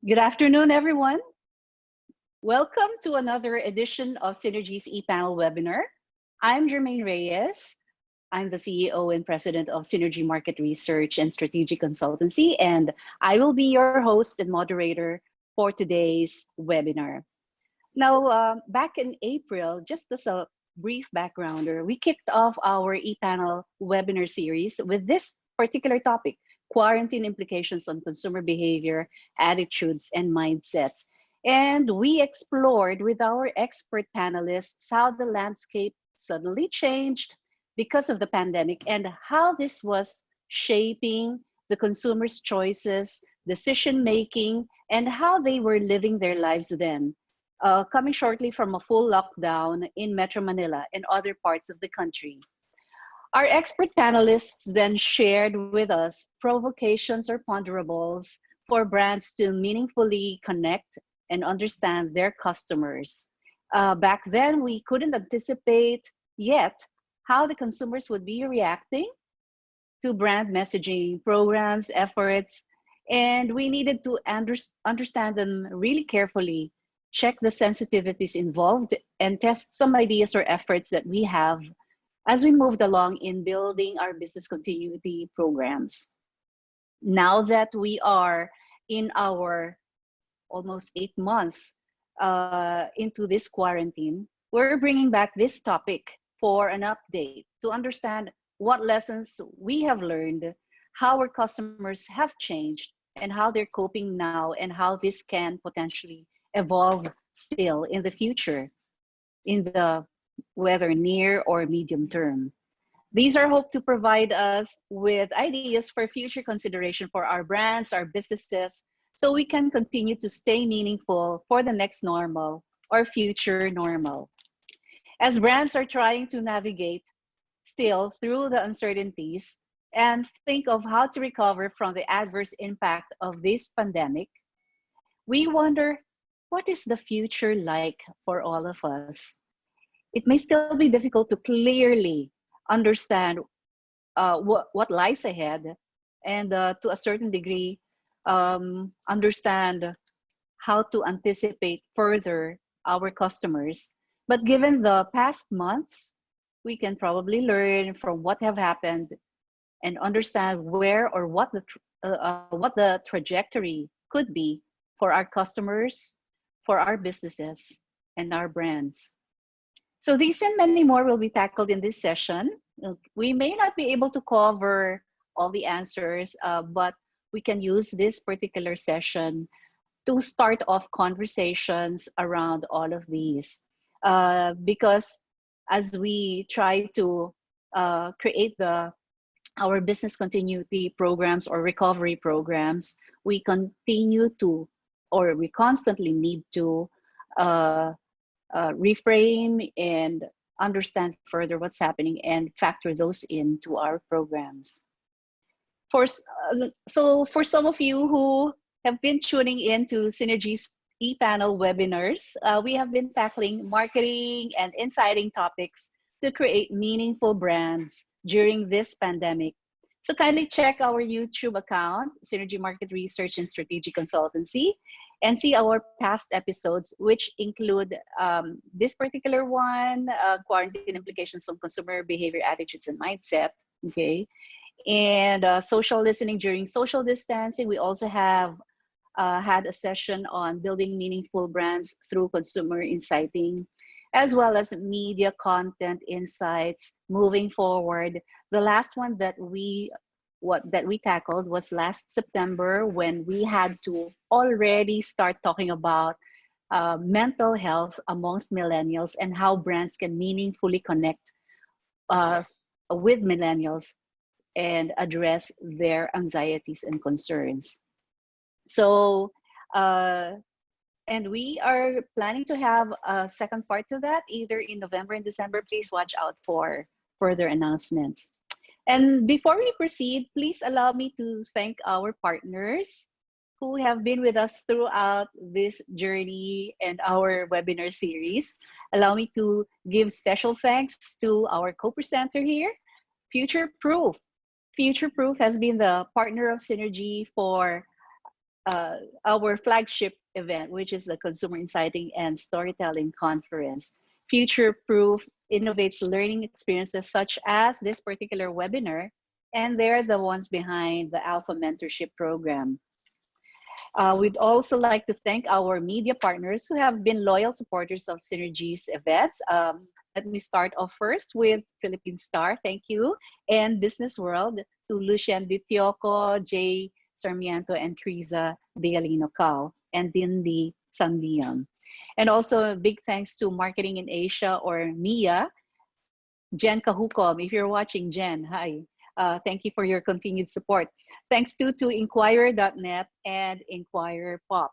Good afternoon, everyone. Welcome to another edition of Synergy's ePanel webinar. I'm Jermaine Reyes. I'm the CEO and President of Synergy Market Research and Strategic Consultancy, and I will be your host and moderator for today's webinar. Now, back in April, just as a brief backgrounder, we kicked off our ePanel webinar series with this particular topic: quarantine implications on consumer behavior, attitudes, and mindsets. And we explored with our expert panelists how the landscape suddenly changed because of the pandemic and how this was shaping the consumers' choices, decision making, and how they were living their lives then, coming shortly from a full lockdown in Metro Manila and other parts of the country. Our expert panelists then shared with us provocations or ponderables for brands to meaningfully connect and understand their customers. Back then, we couldn't anticipate yet how the consumers would be reacting to brand messaging programs, efforts, and we needed to understand them really carefully, check the sensitivities involved, and test some ideas or efforts that we have as we moved along in building our business continuity programs. Now that we are in our almost 8 months into this quarantine, we're bringing back this topic for an update to understand what lessons we have learned, how our customers have changed, and how they're coping now, and how this can potentially evolve still in the future, in the whether near or medium term. These are hoped to provide us with ideas for future consideration for our brands, our businesses, so we can continue to stay meaningful for the next normal or future normal. As brands are trying to navigate still through the uncertainties and think of how to recover from the adverse impact of this pandemic, we wonder, what is the future like for all of us? It may still be difficult to clearly understand what lies ahead, and to a certain degree, understand how to anticipate further our customers. But given the past months, we can probably learn from what have happened and understand where or what the trajectory could be for our customers, for our businesses, and our brands. So these and many more will be tackled in this session. We may not be able to cover all the answers, but we can use this particular session to start off conversations around all of these. Because as we try to create our business continuity programs or recovery programs, we continue to, or we constantly need to reframe and understand further what's happening and factor those into our programs. So for some of you who have been tuning in to Synergy's ePanel webinars, we have been tackling marketing and inciting topics to create meaningful brands during this pandemic. So kindly check our YouTube account, Synergy Market Research and Strategic Consultancy, and see our past episodes, which include this particular one, quarantine implications on consumer behavior, attitudes, and mindset, okay? And social listening during social distancing. We also have had a session on building meaningful brands through consumer inciting, as well as media content insights moving forward. The last one that we tackled was last September, when we had to already start talking about mental health amongst millennials and how brands can meaningfully connect with millennials and address their anxieties and concerns. So, and we are planning to have a second part to that, either in November and December. Please watch out for further announcements. And before we proceed, please allow me to thank our partners who have been with us throughout this journey and our webinar series. Allow me to give special thanks to our co-presenter here, Future Proof. Future Proof has been the partner of Synergy for our flagship event, which is the Consumer Insighting and Storytelling Conference. Future Proof innovates learning experiences such as this particular webinar, and they're the ones behind the Alpha Mentorship Program. We'd also like to thank our media partners who have been loyal supporters of Synergy's events. Let me start off first with Philippine Star, thank you, and Business World, to Lucien Ditioco, Jay Sarmiento, and Criza Dialino Cao, and Dindy Sandiam. And also a big thanks to Marketing in Asia, or MIA, Jen Kahukom. If you're watching, Jen, hi. Thank you for your continued support. Thanks to Inquirer.net and Inquirer Pop.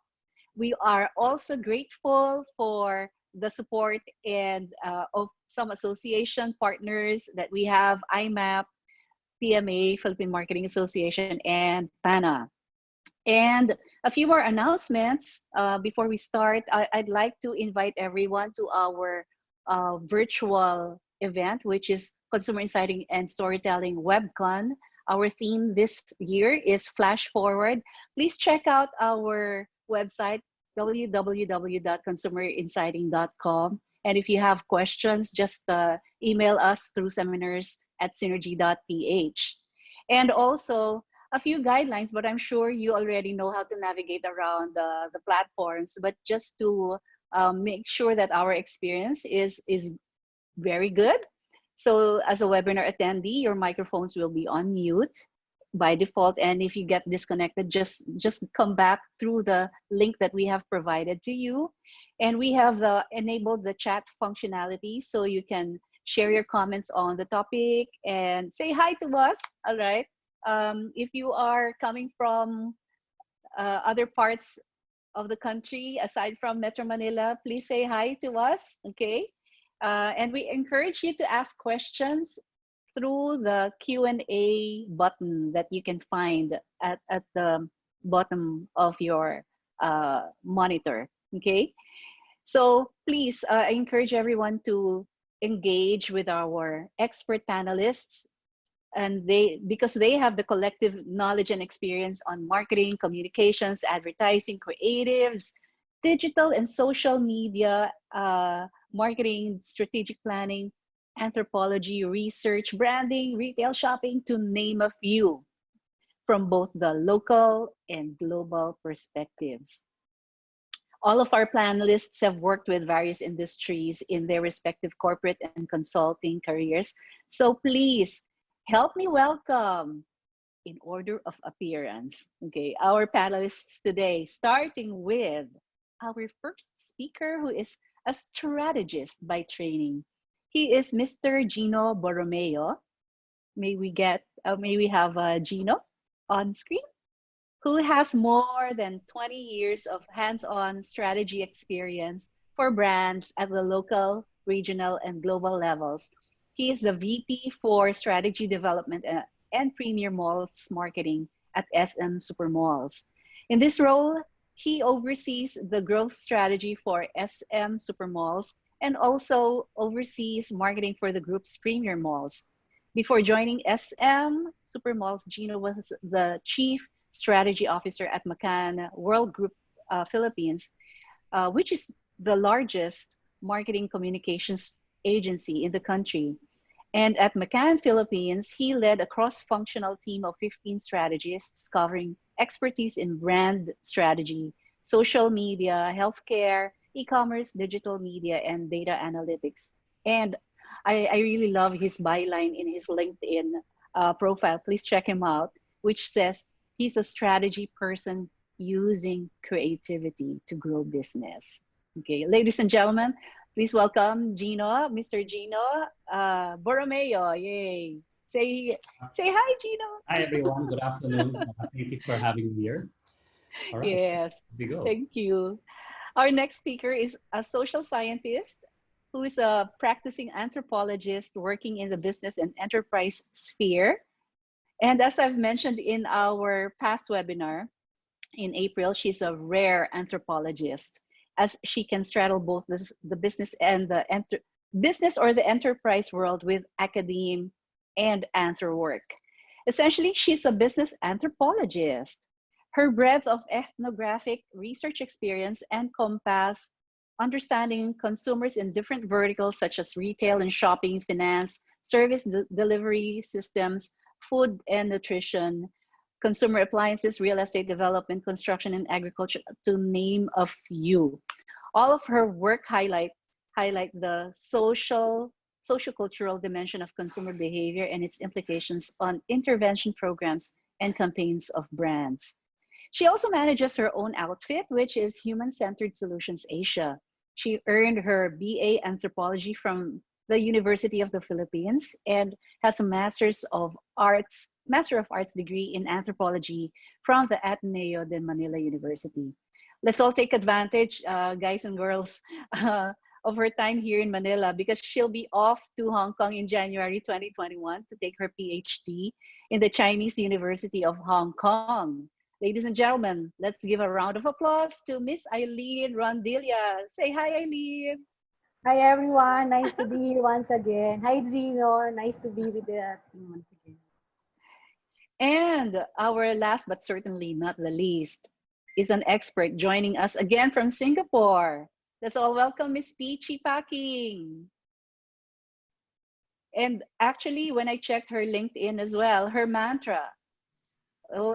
We are also grateful for the support and of some association partners that we have: IMAP, PMA, Philippine Marketing Association, and PANA. And a few more announcements before we start. I'd like to invite everyone to our virtual event, which is Consumer Insighting and Storytelling WebCon. Our theme this year is Flash Forward. Please check out our website, www.consumerinsighting.com. And if you have questions, just email us through seminars@synergy.ph. And also, a few guidelines, but I'm sure you already know how to navigate around the platforms. But just to make sure that our experience is very good. So as a webinar attendee, your microphones will be on mute by default. And if you get disconnected, just come back through the link that we have provided to you. And we have enabled the chat functionality, so you can share your comments on the topic and say hi to us, all right? If you are coming from other parts of the country, aside from Metro Manila, please say hi to us, okay? And we encourage you to ask questions through the Q&A button that you can find at the bottom of your monitor, okay? So please, I encourage everyone to engage with our expert panelists, and because they have the collective knowledge and experience on marketing, communications, advertising, creatives, digital and social media, marketing, strategic planning, anthropology, research, branding, retail shopping, to name a few, from both the local and global perspectives. All of our panelists have worked with various industries in their respective corporate and consulting careers. So please help me welcome, in order of appearance, okay, our panelists today, starting with our first speaker, who is a strategist by training. He is Mr. Gino Borromeo. May we have Gino on screen, who has more than 20 years of hands-on strategy experience for brands at the local, regional, and global levels. He is the VP for Strategy Development and Premier Malls Marketing at SM Supermalls. In this role, he oversees the growth strategy for SM Supermalls and also oversees marketing for the group's premier malls. Before joining SM Supermalls, Gino was the Chief Strategy Officer at McCann World Group Philippines, which is the largest marketing communications agency in the country. And at McCann Philippines, he led a cross-functional team of 15 strategists covering expertise in brand strategy, social media, healthcare, e-commerce, digital media, and data analytics. And I really love his byline in his LinkedIn profile. Please check him out, which says he's a strategy person using creativity to grow business. Okay, ladies and gentlemen, please welcome Gino, Mr. Gino Borromeo. Yay! Say hi, Gino. Hi, everyone. Good afternoon. Thank you for having me here. All right. Yes, Here we go. thank you. Our next speaker is a social scientist who is a practicing anthropologist working in the business and enterprise sphere. And as I've mentioned in our past webinar in April, she's a rare anthropologist, as she can straddle both the business and the business or the enterprise world with academe and anthro work. Essentially, she's a business anthropologist. Her breadth of ethnographic research experience encompass understanding consumers in different verticals such as retail and shopping, finance, service delivery systems, food and nutrition, consumer appliances, real estate development, construction, and agriculture, to name a few. All of her work highlight the sociocultural dimension of consumer behavior and its implications on intervention programs and campaigns of brands. She also manages her own outfit, which is Human Centered Solutions Asia. She earned her BA Anthropology from the University of the Philippines and has a Master of Arts degree in Anthropology from the Ateneo de Manila University. Let's all take advantage, guys and girls, of her time here in Manila, because she'll be off to Hong Kong in January 2021 to take her PhD in the Chinese University of Hong Kong. Ladies and gentlemen, let's give a round of applause to Miss Eileen Rondilia. Say hi, Eileen. Hi everyone, nice to be here once again. Hi Gino, nice to be with the team once again. And our last but certainly not the least is an expert joining us again from Singapore. Let's all welcome Miss Peachy Packing. And actually, when I checked her LinkedIn as well, her mantra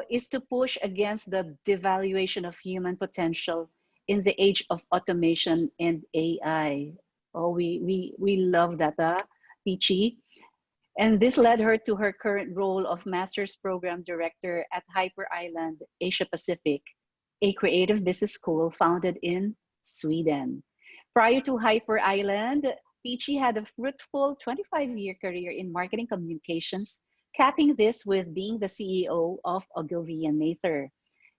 is to push against the devaluation of human potential in the age of automation and AI. Oh, we love that, Peachy. And this led her to her current role of Master's Program Director at Hyper Island Asia Pacific, a creative business school founded in Sweden. Prior to Hyper Island, Peachy had a fruitful 25-year career in marketing communications, capping this with being the CEO of Ogilvy and Mather.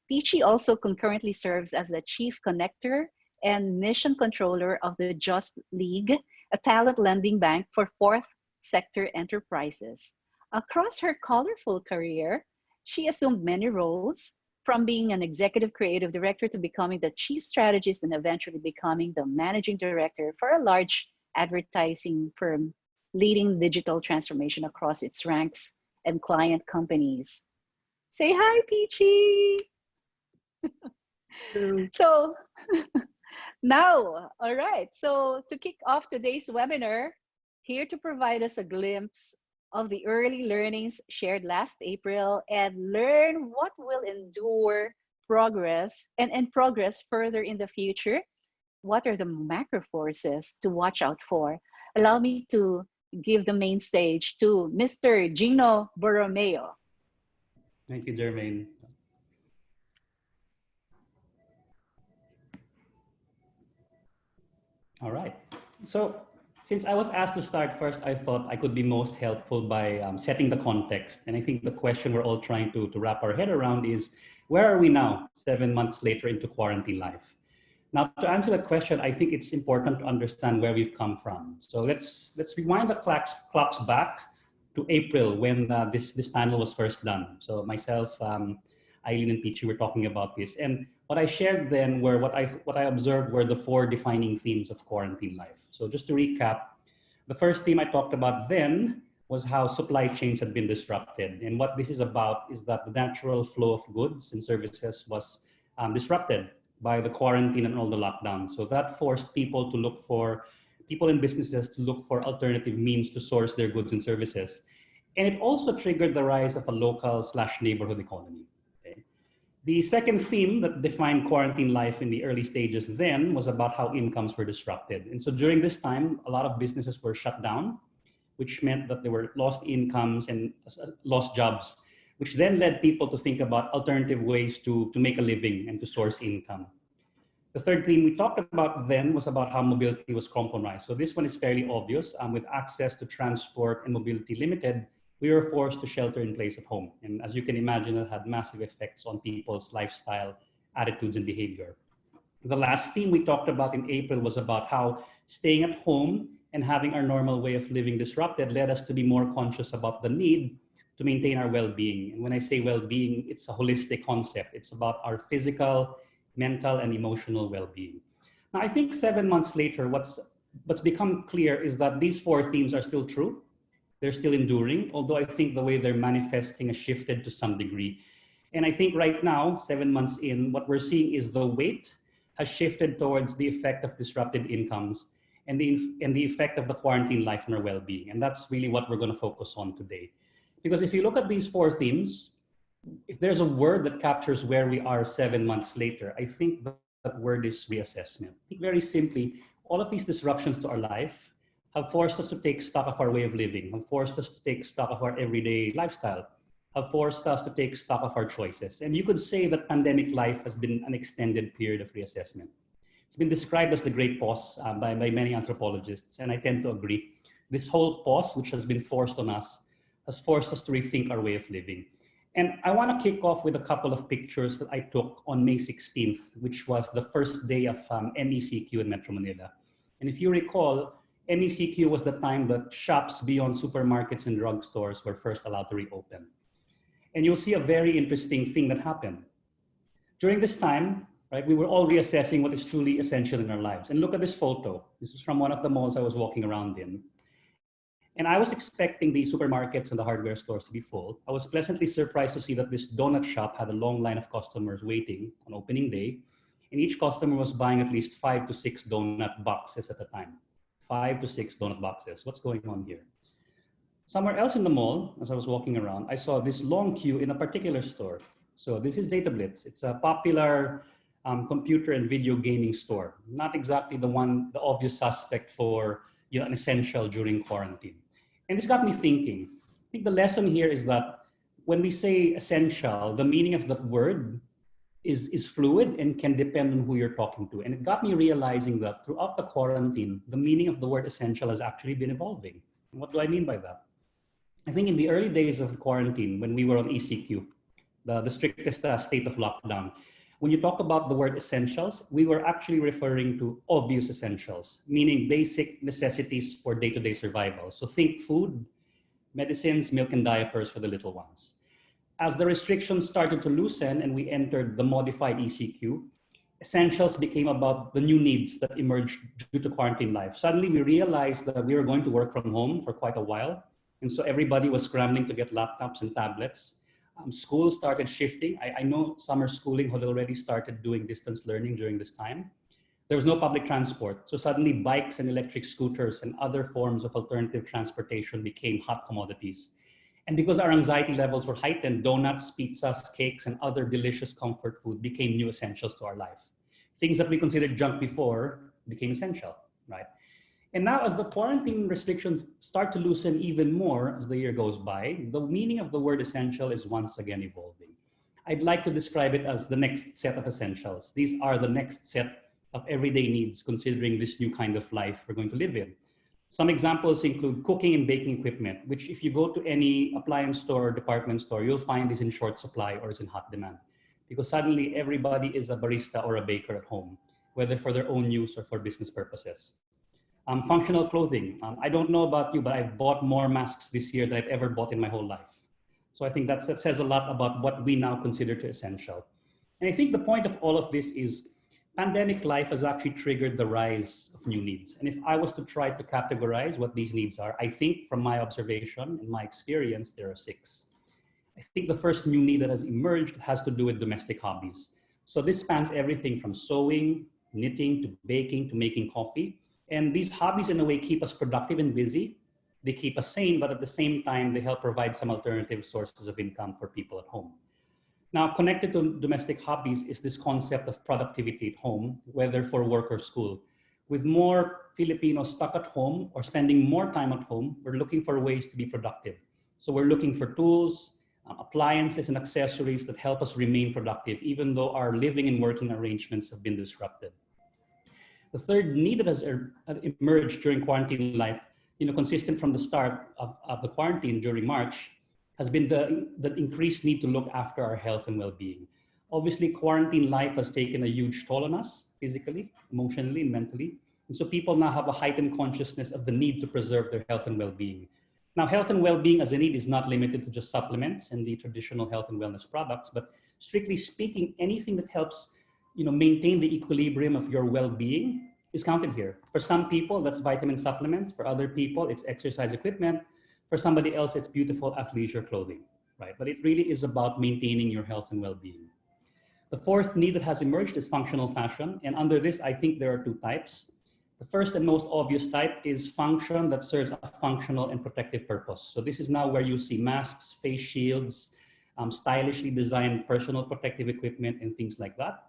Peachy also concurrently serves as the Chief Connector and Mission Controller of the Just League, a talent lending bank for fourth sector enterprises. Across her colorful career, she assumed many roles, from being an executive creative director to becoming the chief strategist and eventually becoming the managing director for a large advertising firm leading digital transformation across its ranks and client companies. Say hi, Peachy. So now, all right. So to kick off today's webinar, here to provide us a glimpse of the early learnings shared last April and learn what will endure progress and progress further in the future. What are the macro forces to watch out for? Allow me to give the main stage to Mr. Gino Borromeo. Thank you, Jermaine. All right. So since I was asked to start first, I thought I could be most helpful by setting the context. And I think the question we're all trying to wrap our head around is, where are we now, 7 months later into quarantine life? Now, to answer that question, I think it's important to understand where we've come from. So let's rewind the clocks back to April when this panel was first done. So myself, Eileen and Peachy were talking about this. And what I shared then were what I observed were the 4 defining themes of quarantine life. So just to recap, the first theme I talked about then was how supply chains had been disrupted. And what this is about is that the natural flow of goods and services was disrupted by the quarantine and all the lockdowns. So that forced people and businesses to look for alternative means to source their goods and services. And it also triggered the rise of a local/neighborhood economy. The second theme that defined quarantine life in the early stages then was about how incomes were disrupted. And so during this time, a lot of businesses were shut down, which meant that there were lost incomes and lost jobs, which then led people to think about alternative ways to make a living and to source income. The third theme we talked about then was about how mobility was compromised. So this one is fairly obvious. With access to transport and mobility limited, we were forced to shelter in place at home. And as you can imagine, it had massive effects on people's lifestyle, attitudes, and behavior. The last theme we talked about in April was about how staying at home and having our normal way of living disrupted led us to be more conscious about the need to maintain our well-being. And when I say well-being, it's a holistic concept. It's about our physical, mental, and emotional well-being. Now, I think 7 months later, what's become clear is that these 4 themes are still true. They're still enduring, although I think the way they're manifesting has shifted to some degree. And I think right now, 7 months in, what we're seeing is the weight has shifted towards the effect of disrupted incomes and the effect of the quarantine life on our well-being. And that's really what we're going to focus on today. Because if you look at these four themes, if there's a word that captures where we are 7 months later, I think that word is reassessment. I think very simply, all of these disruptions to our life have forced us to take stock of our way of living, have forced us to take stock of our everyday lifestyle, have forced us to take stock of our choices. And you could say that pandemic life has been an extended period of reassessment. It's been described as the great pause by many anthropologists, and I tend to agree. This whole pause, which has been forced on us, has forced us to rethink our way of living. And I want to kick off with a couple of pictures that I took on May 16th, which was the first day of MECQ in Metro Manila. And if you recall, MECQ was the time that shops beyond supermarkets and drugstores were first allowed to reopen. And you'll see a very interesting thing that happened. During this time, right, we were all reassessing what is truly essential in our lives. And look at this photo. This is from one of the malls I was walking around in. And I was expecting the supermarkets and the hardware stores to be full. I was pleasantly surprised to see that this donut shop had a long line of customers waiting on opening day. And each customer was buying at least 5 to 6 donut boxes at a time. 5 to 6 donut boxes. What's going on here? Somewhere else in the mall, as I was walking around, I saw this long queue in a particular store. So this is Data Blitz. It's a popular computer and video gaming store. Not exactly the obvious suspect for an essential during quarantine. And this got me thinking. I think the lesson here is that when we say essential, the meaning of that word is fluid and can depend on who you're talking to. And it got me realizing that throughout the quarantine, the meaning of the word essential has actually been evolving. And what do I mean by that? I think in the early days of quarantine, when we were on ECQ, the strictest state of lockdown, when you talk about the word essentials, we were actually referring to obvious essentials, meaning basic necessities for day-to-day survival. So think food, medicines, milk and diapers for the little ones. As the restrictions started to loosen and we entered the modified ECQ, essentials became about the new needs that emerged due to quarantine life. Suddenly we realized that we were going to work from home for quite a while. And so everybody was scrambling to get laptops and tablets. School started shifting. I know summer schooling had already started doing distance learning during this time. There was no public transport. So suddenly bikes and electric scooters and other forms of alternative transportation became hot commodities. And because our anxiety levels were heightened, donuts, pizzas, cakes, and other delicious comfort food became new essentials to our life. Things that we considered junk before became essential, right? And now as the quarantine restrictions start to loosen even more as the year goes by, the meaning of the word essential is once again evolving. I'd like to describe it as the next set of essentials. These are the next set of everyday needs considering this new kind of life we're going to live in. Some examples include cooking and baking equipment, which if you go to any appliance store or department store, you'll find is in short supply or is in hot demand. Because suddenly everybody is a barista or a baker at home, whether for their own use or for business purposes. Functional clothing. I don't know about you, but I've bought more masks this year than I've ever bought in my whole life. So I think that says a lot about what we now consider to essential. And I think the point of all of this is pandemic life has actually triggered the rise of new needs. And if I was to try to categorize what these needs are, I think from my observation and my experience, there are 6. I think the first new need that has emerged has to do with domestic hobbies. So this spans everything from sewing, knitting, to baking, to making coffee. And these hobbies in a way keep us productive and busy. They keep us sane, but at the same time, they help provide some alternative sources of income for people at home. Now, connected to domestic hobbies is this concept of productivity at home, whether for work or school. With more Filipinos stuck at home or spending more time at home, we're looking for ways to be productive. So we're looking for tools, appliances, and accessories that help us remain productive, even though our living and working arrangements have been disrupted. The third need that has emerged during quarantine life, consistent from the start of the quarantine during March, has been the increased need to look after our health and well-being. Obviously, quarantine life has taken a huge toll on us, physically, emotionally, and mentally. And so people now have a heightened consciousness of the need to preserve their health and well-being. Now, health and well-being as a need is not limited to just supplements and the traditional health and wellness products, but strictly speaking, anything that helps maintain the equilibrium of your well-being is counted here. For some people, that's vitamin supplements. For other people, it's exercise equipment. For somebody else, it's beautiful athleisure clothing. right? But it really is about maintaining your health and well-being. The fourth need that has emerged is functional fashion. And under this, I think there are two types. The first and most obvious type is function that serves a functional and protective purpose. So this is now where you see masks, face shields, stylishly designed personal protective equipment and things like that.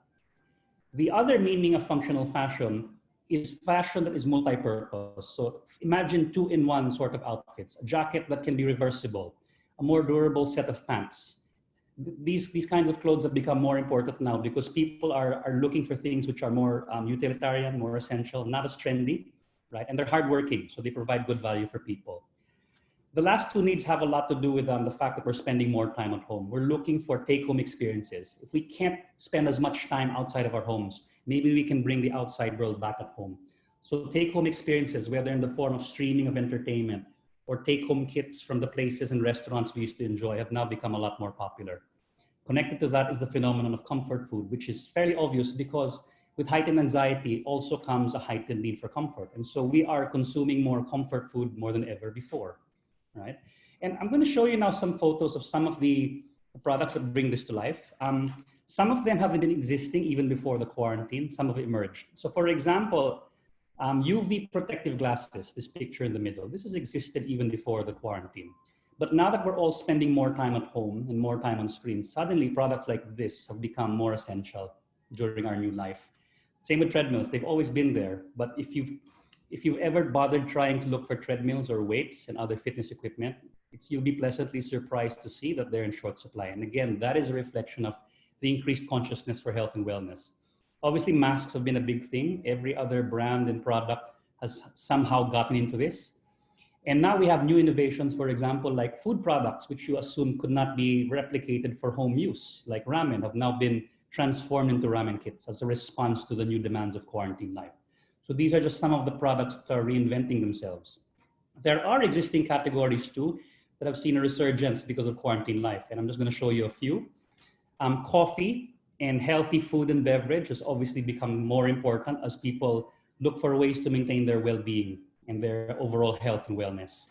The other meaning of functional fashion is fashion that is multi-purpose. So imagine two-in-one sort of outfits, a jacket that can be reversible, a more durable set of pants. These kinds of clothes have become more important now because people are looking for things which are more utilitarian, more essential, not as trendy, right? And they're hardworking, so they provide good value for people. The last two needs have a lot to do with the fact that we're spending more time at home. We're looking for take-home experiences. If we can't spend as much time outside of our homes, maybe we can bring the outside world back at home. So take-home experiences, whether in the form of streaming of entertainment or take-home kits from the places and restaurants we used to enjoy, have now become a lot more popular. Connected to that is the phenomenon of comfort food, which is fairly obvious because with heightened anxiety also comes a heightened need for comfort. And so we are consuming more comfort food more than ever before. Right? And I'm going to show you now some photos of some of the products that bring this to life. Some of them have been existing even before the quarantine. Some have emerged. So for example, UV protective glasses, this picture in the middle, this has existed even before the quarantine. But now that we're all spending more time at home and more time on screens, suddenly products like this have become more essential during our new life. Same with treadmills, they've always been there. But if you've ever bothered trying to look for treadmills or weights and other fitness equipment, you'll be pleasantly surprised to see that they're in short supply. And again, that is a reflection of the increased consciousness for health and wellness. Obviously, masks have been a big thing. Every other brand and product has somehow gotten into this. And now we have new innovations, for example, like food products, which you assume could not be replicated for home use, like ramen, have now been transformed into ramen kits as a response to the new demands of quarantine life. So these are just some of the products that are reinventing themselves. There are existing categories too that have seen a resurgence because of quarantine life. And I'm just going to show you a few. Coffee and healthy food and beverage has obviously become more important as people look for ways to maintain their well-being and their overall health and wellness.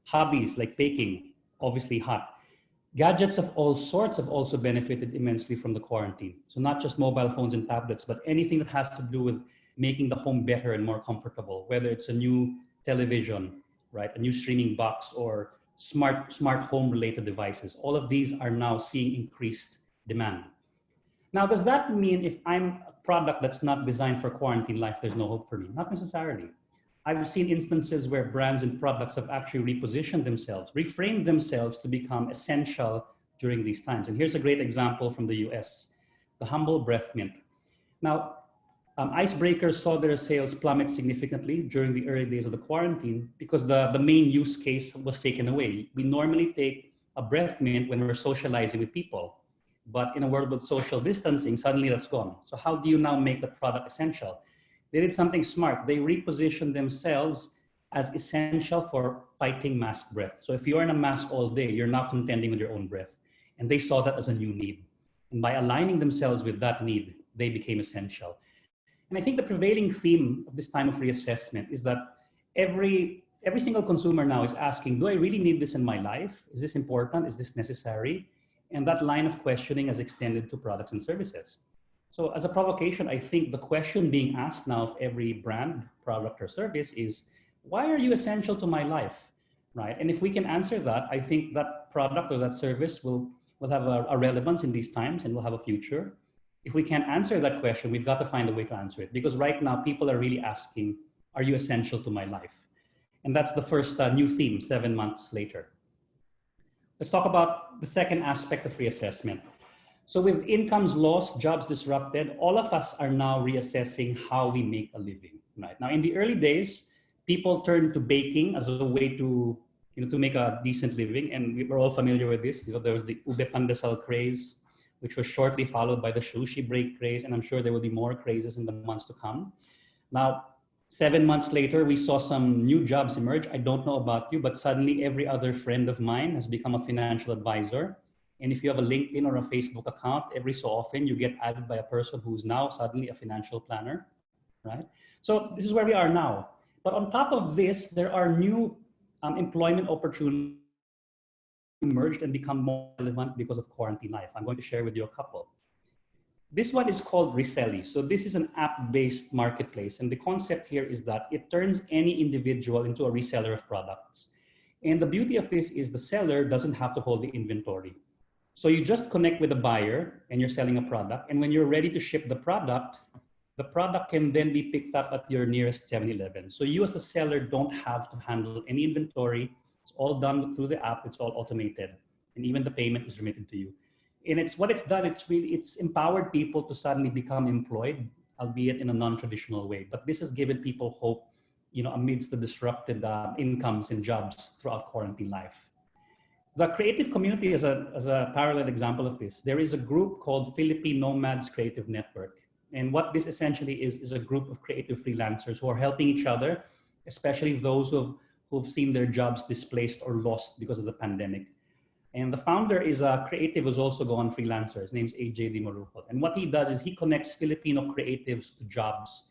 Hobbies like baking, obviously hot. Gadgets of all sorts have also benefited immensely from the quarantine. So not just mobile phones and tablets, but anything that has to do with making the home better and more comfortable, whether it's a new television, right, a new streaming box, or smart home related devices. All of these are now seeing increased demand. Now, does that mean if I'm a product that's not designed for quarantine life, there's no hope for me? Not necessarily. I've seen instances where brands and products have actually repositioned themselves, reframed themselves to become essential during these times. And here's a great example from the US, the Humble Breath Mint. Now, icebreakers saw their sales plummet significantly during the early days of the quarantine because the main use case was taken away. We normally take a breath mint when we're socializing with people, but in a world with social distancing, suddenly that's gone. So how do you now make the product essential? They did something smart. They repositioned themselves as essential for fighting mask breath. So if you're in a mask all day, you're now contending with your own breath. And they saw that as a new need. And by aligning themselves with that need, they became essential. And I think the prevailing theme of this time of reassessment is that every single consumer now is asking, do I really need this in my life? Is this important? Is this necessary? And that line of questioning has extended to products and services. So as a provocation, I think the question being asked now of every brand, product, or service is, why are you essential to my life, right? And if we can answer that, I think that product or that service will have a relevance in these times and will have a future. If we can't answer that question, we've got to find a way to answer it. Because right now, people are really asking, are you essential to my life? And that's the first new theme 7 months later. Let's talk about the second aspect of reassessment. So with incomes lost, jobs disrupted, all of us are now reassessing how we make a living, right? Now, in the early days, people turned to baking as a way to make a decent living. And we're all familiar with this. There was the ube pandesal craze, which was shortly followed by the sushi break craze. And I'm sure there will be more crazes in the months to come. Now, 7 months later, we saw some new jobs emerge. I don't know about you, but suddenly every other friend of mine has become a financial advisor. And if you have a LinkedIn or a Facebook account, every so often you get added by a person who's now suddenly a financial planner, right? So this is where we are now. But on top of this, there are new employment opportunities emerged and become more relevant because of quarantine life. I'm going to share with you a couple. This one is called Reselly. So this is an app-based marketplace. And the concept here is that it turns any individual into a reseller of products. And the beauty of this is the seller doesn't have to hold the inventory. So you just connect with the buyer and you're selling a product. And when you're ready to ship the product can then be picked up at your nearest 7-Eleven. So you as the seller don't have to handle any inventory. It's all done through the app. It's all automated. And even the payment is remitted to you. And it's what it's done. It's empowered people to suddenly become employed, albeit in a non-traditional way. But this has given people hope, amidst the disrupted incomes and jobs throughout quarantine life. The creative community is a parallel example of this. There is a group called Philippine Nomads Creative Network. And what this essentially is a group of creative freelancers who are helping each other, especially those who've seen their jobs displaced or lost because of the pandemic. And the founder is a creative who's also gone freelancer. His name's AJ Di Marufo. And what he does is he connects Filipino creatives to jobs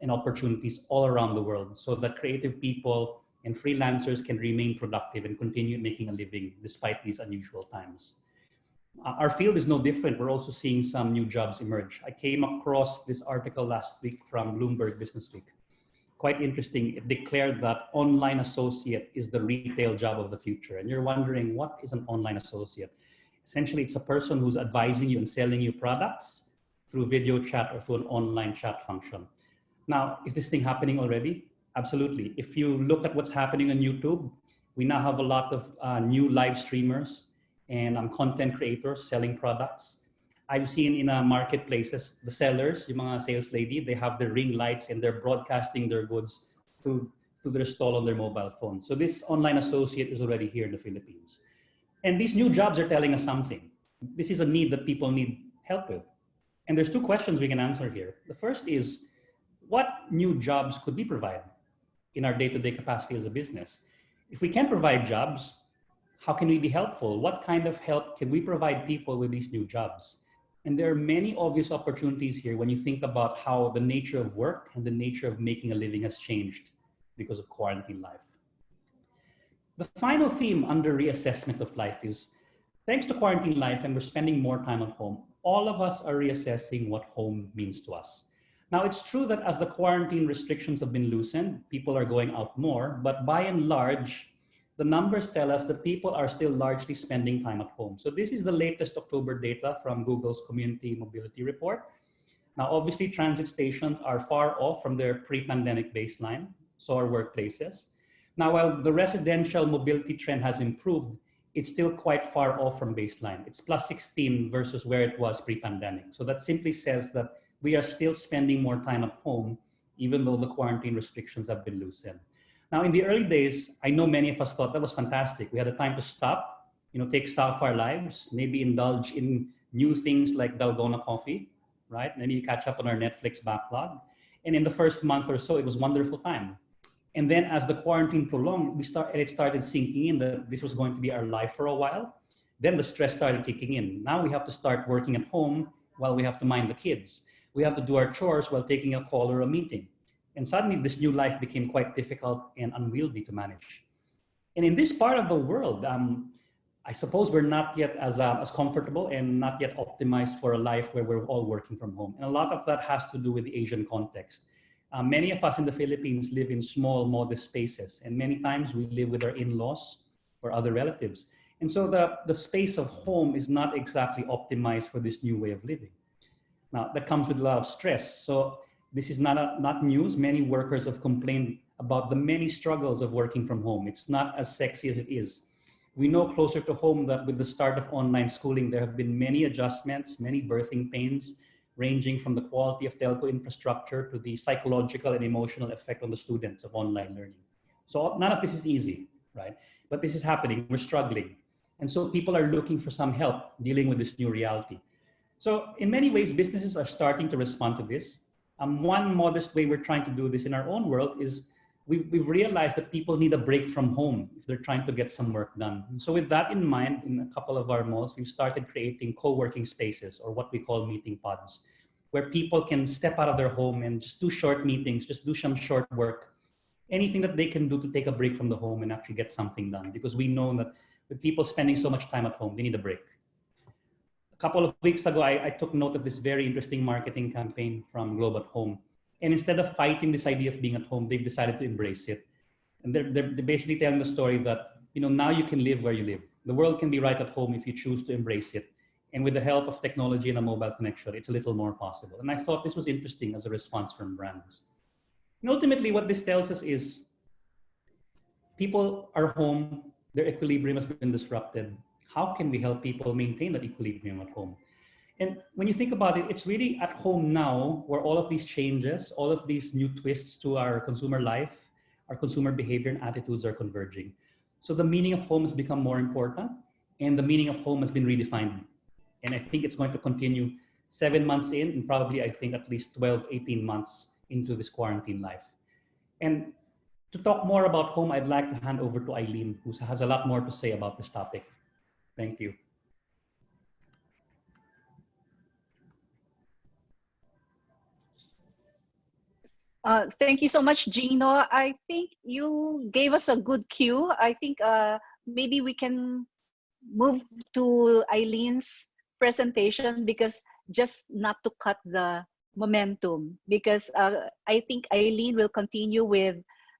and opportunities all around the world so that creative people and freelancers can remain productive and continue making a living despite these unusual times. Our field is no different. We're also seeing some new jobs emerge. I came across this article last week from Bloomberg Business Week. Quite interesting. It declared that online associate is the retail job of the future. And you're wondering, what is an online associate? Essentially, it's a person who's advising you and selling you products through video chat or through an online chat function. Now, is this thing happening already? Absolutely. If you look at what's happening on YouTube, we now have a lot of new live streamers and content creators selling products. I've seen in marketplaces, the sellers, yung mga sales lady, they have their ring lights and they're broadcasting their goods through their stall on their mobile phone. So this online associate is already here in the Philippines. And these new jobs are telling us something. This is a need that people need help with. And there's two questions we can answer here. The first is, what new jobs could we provide in our day-to-day capacity as a business? If we can provide jobs, how can we be helpful? What kind of help can we provide people with these new jobs? And there are many obvious opportunities here when you think about how the nature of work and the nature of making a living has changed because of quarantine life. The final theme under reassessment of life is, thanks to quarantine life and we're spending more time at home, all of us are reassessing what home means to us. Now, it's true that as the quarantine restrictions have been loosened, people are going out more, but by and large, the numbers tell us that people are still largely spending time at home. So this is the latest October data from Google's Community Mobility Report. Now, obviously, transit stations are far off from their pre-pandemic baseline, so are workplaces. Now, while the residential mobility trend has improved, it's still quite far off from baseline. It's plus 16 versus where it was pre-pandemic. So that simply says that we are still spending more time at home, even though the quarantine restrictions have been loosened. Now, in the early days, I know many of us thought that was fantastic. We had a time to stop, take stock of our lives, maybe indulge in new things like Dalgona coffee, right? Maybe catch up on our Netflix backlog. And in the first month or so, it was a wonderful time. And then as the quarantine prolonged, it started sinking in that this was going to be our life for a while. Then the stress started kicking in. Now we have to start working at home while we have to mind the kids. We have to do our chores while taking a call or a meeting. And suddenly this new life became quite difficult and unwieldy to manage. And in this part of the world, I suppose we're not yet as comfortable and not yet optimized for a life where we're all working from home. And a lot of that has to do with the Asian context. Many of us in the Philippines live in small, modest spaces. And many times we live with our in-laws or other relatives. And so the space of home is not exactly optimized for this new way of living. Now, that comes with a lot of stress. So this is not news. Many workers have complained about the many struggles of working from home. It's not as sexy as it is. We know closer to home that with the start of online schooling, there have been many adjustments, many birthing pains, ranging from the quality of telco infrastructure to the psychological and emotional effect on the students of online learning. So none of this is easy, right? But this is happening. We're struggling. And so people are looking for some help dealing with this new reality. So in many ways, businesses are starting to respond to this. One modest way we're trying to do this in our own world is we've realized that people need a break from home if they're trying to get some work done. And so with that in mind, in a couple of our malls, we've started creating co-working spaces, or what we call meeting pods, where people can step out of their home and just do short meetings, just do some short work, anything that they can do to take a break from the home and actually get something done. Because we know that with people spending so much time at home. They need a break. A couple of weeks ago, I took note of this very interesting marketing campaign from Globe at Home. And instead of fighting this idea of being at home, they've decided to embrace it. And they're basically telling the story that, now you can live where you live. The world can be right at home if you choose to embrace it. And with the help of technology and a mobile connection, it's a little more possible. And I thought this was interesting as a response from brands. And ultimately, what this tells us is people are home, their equilibrium has been disrupted. How can we help people maintain that equilibrium at home? And when you think about it, it's really at home now where all of these changes, all of these new twists to our consumer life, our consumer behavior and attitudes are converging. So the meaning of home has become more important, and the meaning of home has been redefined. And I think it's going to continue 7 months in, and probably I think at least 12, 18 months into this quarantine life. And to talk more about home, I'd like to hand over to Eileen, who has a lot more to say about this topic. Thank you. Thank you so much, Gino. I think you gave us a good cue. I think maybe we can move to Eileen's presentation, because just not to cut the momentum, because I think Eileen will continue with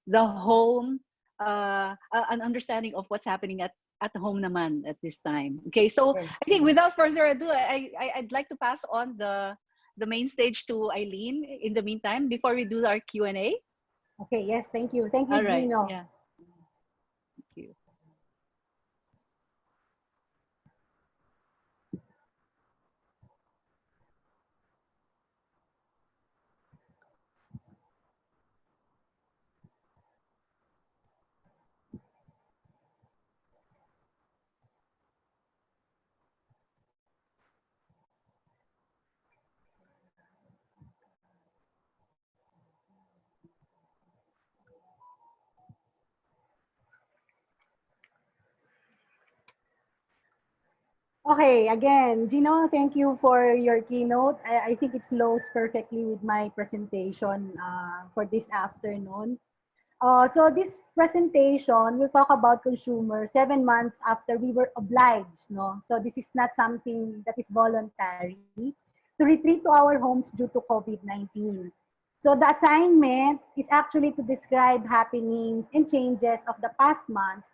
the home, an understanding of what's happening at home naman at this time. Okay, so I think without further ado, I'd like to pass on the main stage to Eileen in the meantime before we do our Q&A. Okay, yes, thank you. Thank you, All right. Gino. Yeah. Thank you. Okay, again, Gino, thank you for your keynote. I think it flows perfectly with my presentation for this afternoon. So this presentation will talk about consumer 7 months after we were obliged, no? So this is not something that is voluntary, to retreat to our homes due to COVID-19. So the assignment is actually to describe happenings and changes of the past months,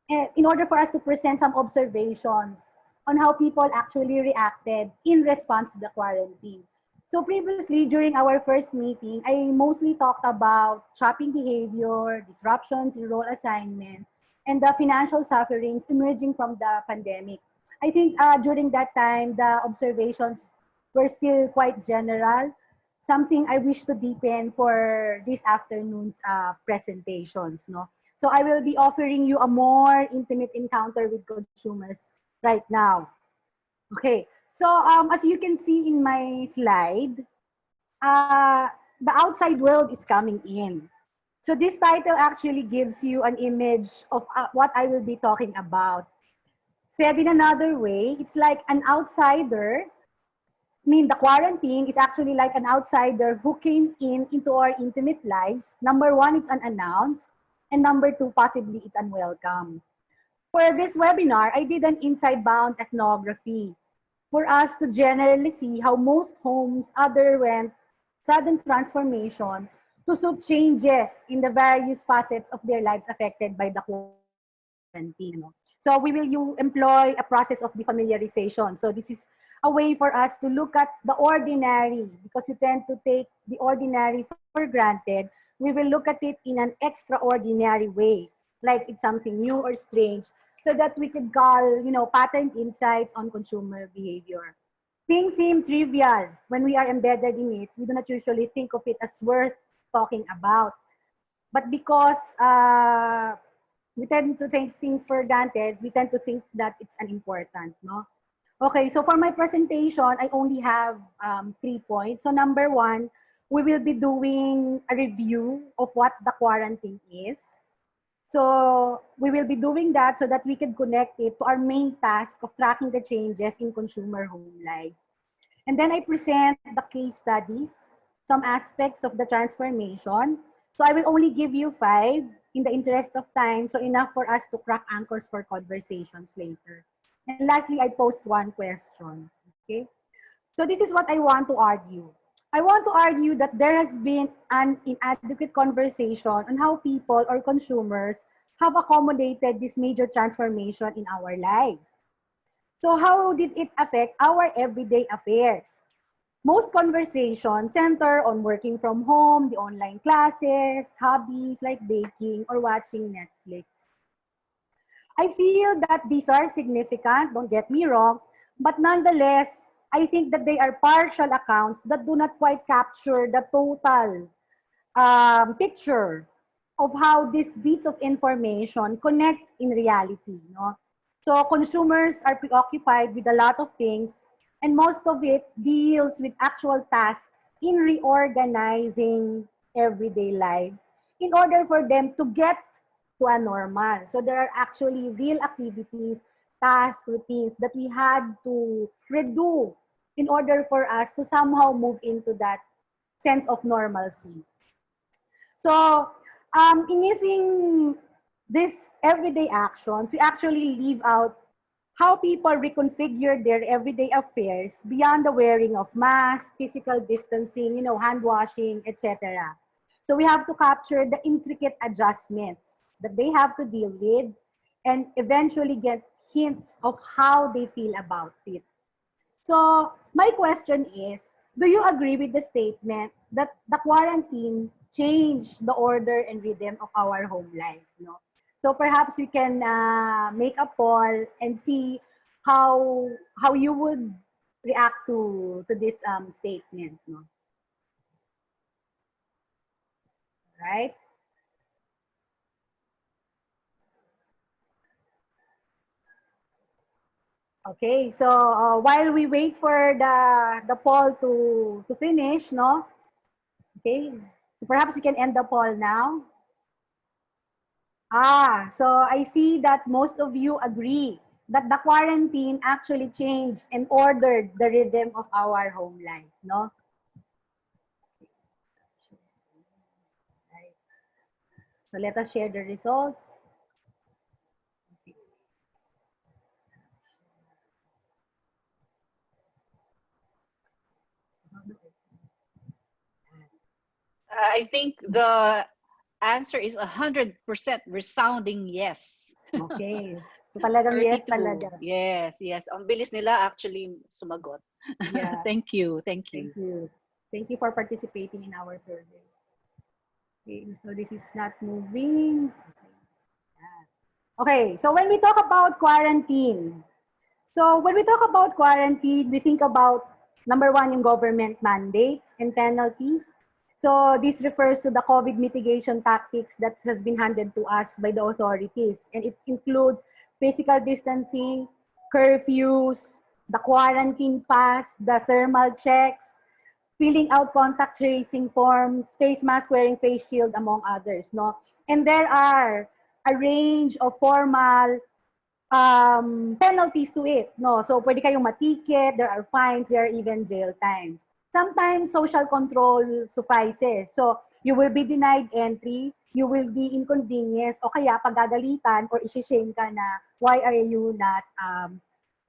in order for us to present some observations on how people actually reacted in response to the quarantine. So previously, during our first meeting, I mostly talked about shopping behavior, disruptions in role assignments, and the financial sufferings emerging from the pandemic. I think during that time, the observations were still quite general, something I wish to deepen for this afternoon's presentations. No? So I will be offering you a more intimate encounter with consumers right now. Okay, so as you can see in my slide, the outside world is coming in. So this title actually gives you an image of what I will be talking about. Said in another way, it's like an outsider. I mean, the quarantine is actually like an outsider who came into our intimate lives. Number one, it's unannounced. And number two, possibly it's unwelcome. For this webinar, I did an inside-bound ethnography for us to generally see how most homes underwent sudden transformation to suit changes in the various facets of their lives affected by the quarantine. So we will employ a process of defamiliarization. So this is a way for us to look at the ordinary, because we tend to take the ordinary for granted. We will look at it in an extraordinary way, like it's something new or strange, so that we could call, pattern insights on consumer behavior. Things seem trivial when we are embedded in it. We do not usually think of it as worth talking about. But because we tend to take things for granted, we tend to think that it's unimportant, no? Okay, so for my presentation, I only have 3 points. So number one, we will be doing a review of what the quarantine is. So we will be doing that so that we can connect it to our main task of tracking the changes in consumer home life. And then I present the case studies, some aspects of the transformation. So I will only give you 5. in the interest of time, so enough for us to crack anchors for conversations later. And lastly, I post one question. Okay? So this is what I want to argue. I want to argue that there has been an inadequate conversation on how people or consumers have accommodated this major transformation in our lives. So how did it affect our everyday affairs? Most conversations center on working from home, the online classes, hobbies like baking or watching Netflix. I feel that these are significant, don't get me wrong, but nonetheless, I think that they are partial accounts that do not quite capture the total picture of how these bits of information connect in reality. No? So consumers are preoccupied with a lot of things, and most of it deals with actual tasks in reorganizing everyday lives in order for them to get to a normal. So there are actually real activities, tasks, routines that we had to redo in order for us to somehow move into that sense of normalcy. So in using these everyday actions, we actually leave out how people reconfigure their everyday affairs beyond the wearing of masks, physical distancing, hand washing, etc. So we have to capture the intricate adjustments that they have to deal with and eventually get hints of how they feel about it. So my question is, do you agree with the statement that the quarantine changed the order and rhythm of our home life? No? So perhaps we can make a poll and see how you would react to this statement. No? Right? Okay, so while we wait for the poll to finish, no? Okay, so perhaps we can end the poll now. So I see that most of you agree that the quarantine actually changed and ordered the rhythm of our home life, no? Right. So let us share the results. I think the answer is 100% resounding yes. Okay. So talagang yes 32. talaga. Yes, yes. Ang bilis nila actually sumagot. Yeah. Thank you. Thank you. Thank you. Thank you for participating in our survey. Okay, so this is not moving. Okay, so when we talk about quarantine, we think about number one, yung government mandates and penalties. So this refers to the COVID mitigation tactics that has been handed to us by the authorities. And it includes physical distancing, curfews, the quarantine pass, the thermal checks, filling out contact tracing forms, face mask wearing, face shield, among others. No? And there are a range of formal penalties to it. No? So pwede kayong matiket, there are fines, there are even jail times. Sometimes social control suffices. So you will be denied entry, you will be inconvenienced, o kaya pagagalitan or isi-shame ka na why are you not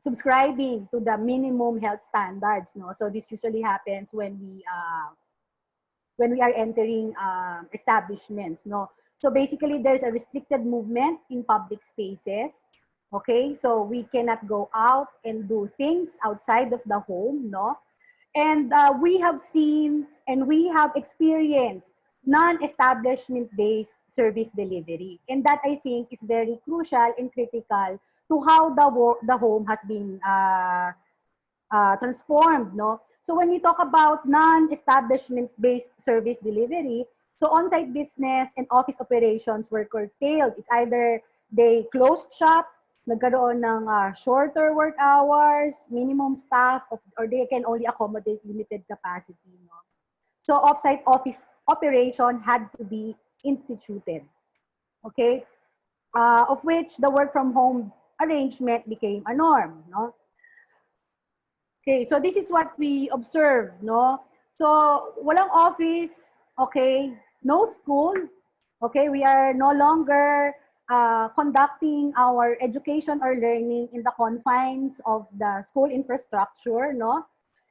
subscribing to the minimum health standards. No? So this usually happens when we are entering establishments. No? So basically, there's a restricted movement in public spaces. Okay, so we cannot go out and do things outside of the home, no? And we have seen and we have experienced non-establishment-based service delivery. And that, I think, is very crucial and critical to how the home has been transformed, no? So when we talk about non-establishment-based service delivery, so on-site business and office operations were curtailed. It's either they closed shop, nagkaroon ng shorter work hours, minimum staff, or they can only accommodate limited capacity. No? So off-site office operation had to be instituted, okay? Of which the work from home arrangement became a norm. No? Okay, so this is what we observe. No? So walang office, okay? No school, Okay, we are no longer conducting our education or learning in the confines of the school infrastructure, no?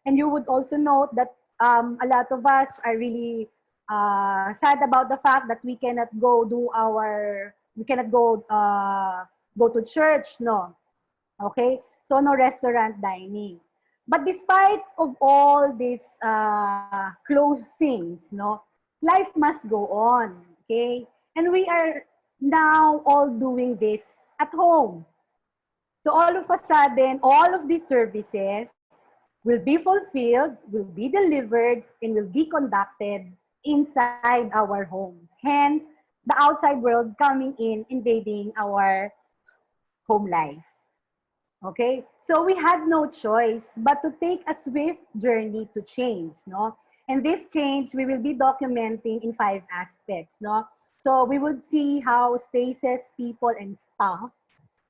And you would also note that a lot of us are really sad about the fact that we cannot go we cannot go to church, no? Okay, so no restaurant dining. But despite of all these closings, no, life must go on. Okay, and we are now all doing this at home. So all of a sudden, all of these services will be fulfilled, will be delivered, and will be conducted inside our homes. Hence, the outside world coming in, invading our home life. Okay? So we had no choice but to take a swift journey to change, no? And this change we will be documenting in 5 aspects, no? So we would see how spaces, people, and stuff,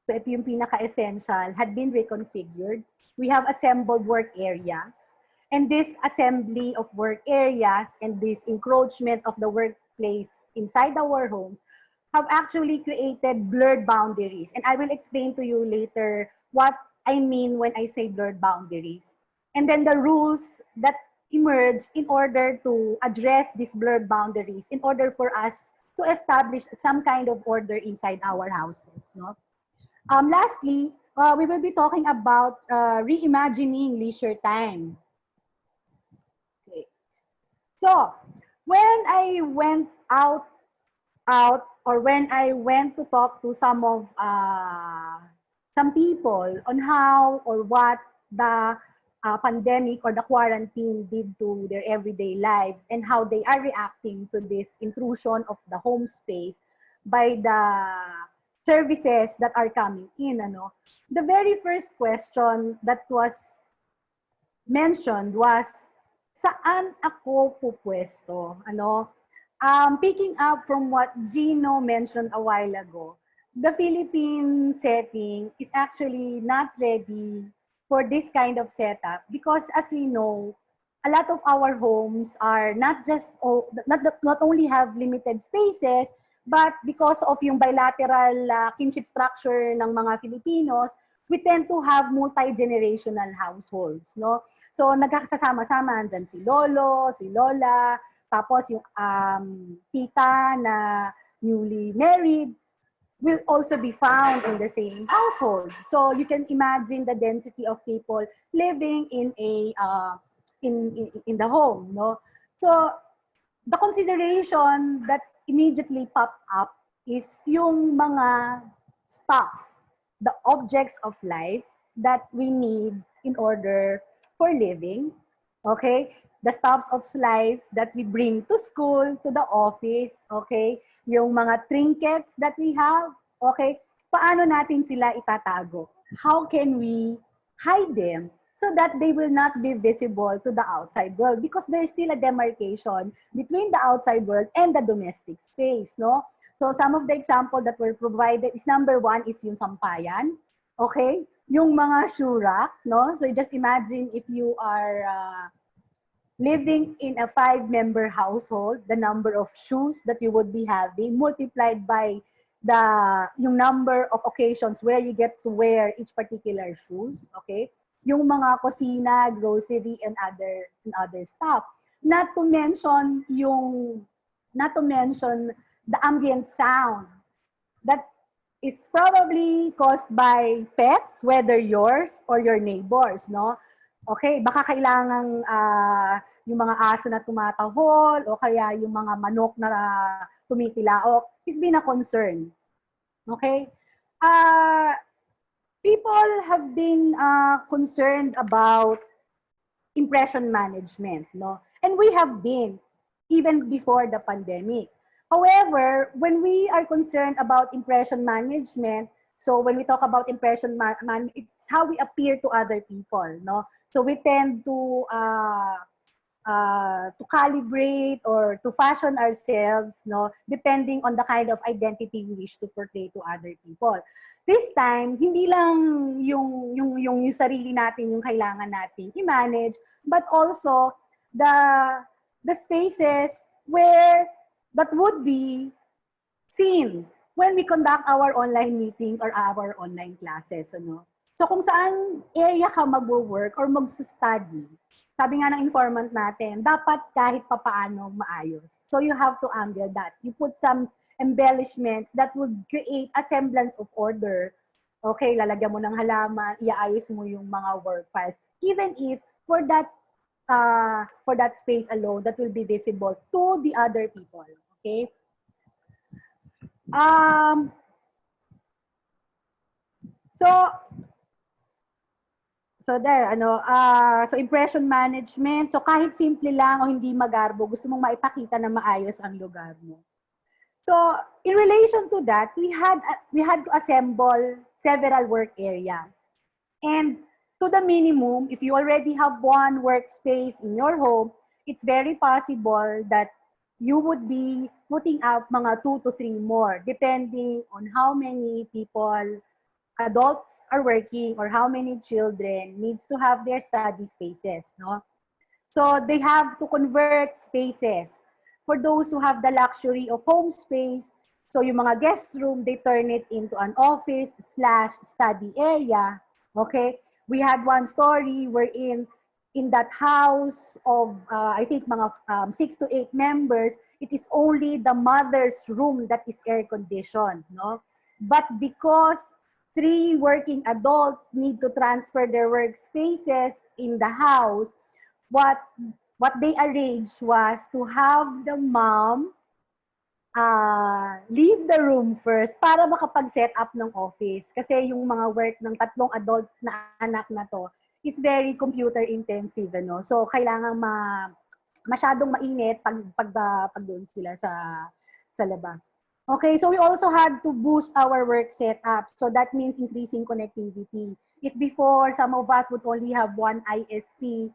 so ito yung pinaka-essential, had been reconfigured. We have assembled work areas. And this assembly of work areas and this encroachment of the workplace inside our homes have actually created blurred boundaries. And I will explain to you later what I mean when I say blurred boundaries. And then the rules that emerge in order to address these blurred boundaries, in order for us to establish some kind of order inside our houses. No? Lastly, we will be talking about reimagining leisure time. Okay. So, when I went out or when I went to talk to some people on how or what the pandemic or the quarantine did to their everyday lives and how they are reacting to this intrusion of the home space by the services that are coming in, ano, the very first question that was mentioned was, saan ako pupwesto? Ano? Picking up from what Gino mentioned a while ago, the Philippine setting is actually not ready for this kind of setup because as we know, a lot of our homes are not just not only have limited spaces, but because of yung bilateral kinship structure ng mga Filipinos, we tend to have multi-generational households, no? So nagkakasama-sama dyan si lolo, si lola, tapos yung tita na newly married will also be found in the same household. So you can imagine the density of people living in a in the home, no? So the consideration that immediately pop up is yung mga stuff, the objects of life that we need in order for living. Okay? The stuffs of life that we bring to school, to the office, okay? Yung mga trinkets that we have, okay? Paano natin sila itatago? How can we hide them so that they will not be visible to the outside world? Because there's still a demarcation between the outside world and the domestic space, no? So some of the example that were provided is number one is yung sampayan, okay? Yung mga shoe rack, no? So just imagine if you are living in a 5-member household, the number of shoes that you would be having multiplied by yung number of occasions where you get to wear each particular shoes, okay? Yung mga kusina, grocery, and other stuff. Not to mention the ambient sound that is probably caused by pets, whether yours or your neighbors, no? Okay, baka kailangang yung mga aso na tumatahol o kaya yung mga manok na tumitilaok is been a concern. Okay? People have been concerned about impression management, no? And we have been, even before the pandemic. However, when we are concerned about impression management, so when we talk about impression management, it's how we appear to other people, no? So we tend to calibrate or to fashion ourselves, no, depending on the kind of identity we wish to portray to other people. This time, hindi lang yung sarili natin yung kailangan nating i-manage, but also the spaces where that would be seen when we conduct our online meetings or our online classes. Ano? So kung saan area ka mag-work or mag-study, sabi nga ng informant natin, dapat kahit papaano maayos. So you have to angle that. You put some embellishments that would create a semblance of order. Okay, lalagyan mo ng halaman, iaayos mo yung mga work files. Even if for that space alone, that will be visible to the other people. Okay? So there, so impression management. So kahit simple lang o hindi magarbo, gusto mong maipakita na maayos ang lugar mo. So in relation to that, we had to assemble several work areas. And to the minimum, if you already have one workspace in your home, it's very possible that you would be putting up mga 2 to 3 more, depending on how many people, adults are working or how many children needs to have their study spaces, no? So they have to convert spaces. For those who have the luxury of home space, so yung mga guest room, they turn it into an office/study area. Okay? We had one story wherein in that house of, I think, mga 6 to 8 members, it is only the mother's room that is air-conditioned. No? But because 3 working adults need to transfer their workspaces in the house, what they arranged was to have the mom leave the room first para makapag-set up ng office. Kasi yung mga work ng 3 adult na anak na to is very computer intensive, ano? So kailangan masyadong mainit pag doon sila sa labas. Okay, so we also had to boost our work setup. So that means increasing connectivity. If before some of us would only have one ISP,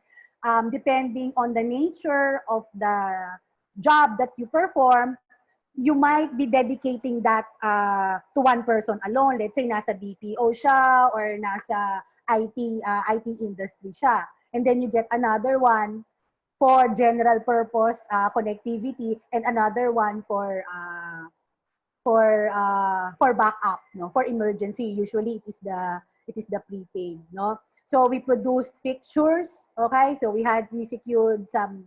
depending on the nature of the job that you perform, you might be dedicating that to one person alone. Let's say nasa BPO siya or nasa IT industry siya. And then you get another one for general purpose connectivity and another one for backup, no, for emergency. Usually it is the prepaid, no. So we produced fixtures, okay. So we secured some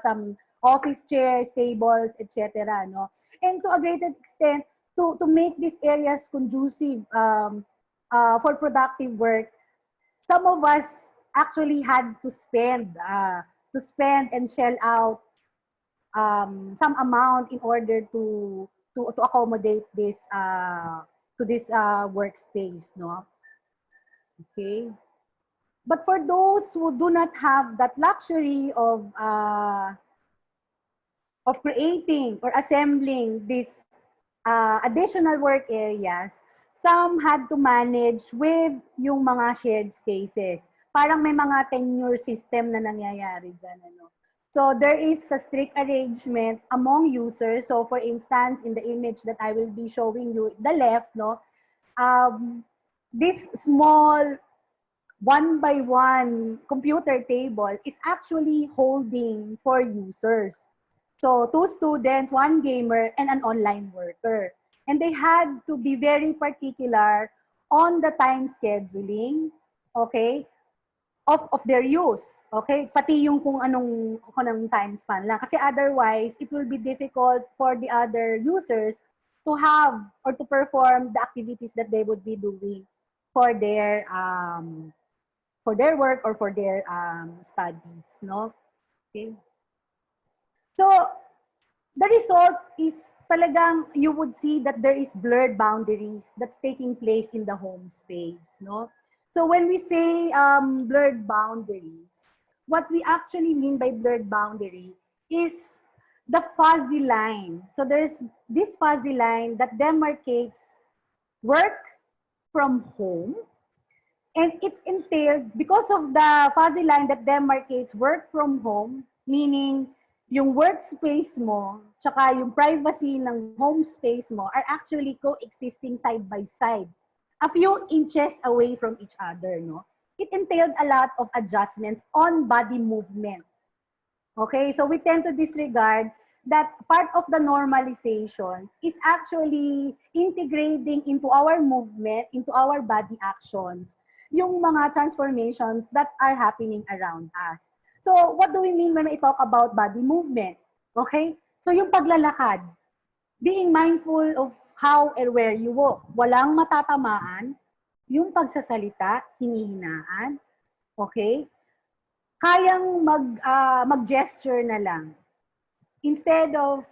some office chairs, tables, etc. No, and to a great extent to make these areas conducive for productive work. Some of us actually had to spend and shell out some amount in order to accommodate this to this workspace, no? Okay. But for those who do not have that luxury of creating or assembling these additional work areas, some had to manage with yung mga shared spaces. Parang may mga tenure system na nangyayari dyan, ano? So there is a strict arrangement among users. So for instance, in the image that I will be showing you, the left, no, this small 1-by-1 computer table is actually holding 4 users. So 2 students, 1 gamer, and an online worker. And they had to be very particular on the time scheduling, okay, of their use, okay? Pati yung kung anong time span lang. Kasi otherwise, it will be difficult for the other users to have or to perform the activities that they would be doing for their work or for their studies, no? Okay. So the result is talagang you would see that there is blurred boundaries that's taking place in the home space, no? So when we say blurred boundaries, what we actually mean by blurred boundary is the fuzzy line. So there's this fuzzy line that demarcates work from home. And it entailed, because of the fuzzy line that demarcates work from home, meaning yung workspace mo, tsaka yung privacy ng home space mo are actually coexisting side by side, a few inches away from each other, no? It entailed a lot of adjustments on body movement. Okay, so we tend to disregard that part of the normalization is actually integrating into our movement, into our body actions, yung mga transformations that are happening around us. So, what do we mean when we talk about body movement? Okay? So, yung paglalakad, being mindful of how and where you walk. Walang matatamaan, yung pagsasalita, hinihinaan, okay? Kayang mag-gesture na lang instead of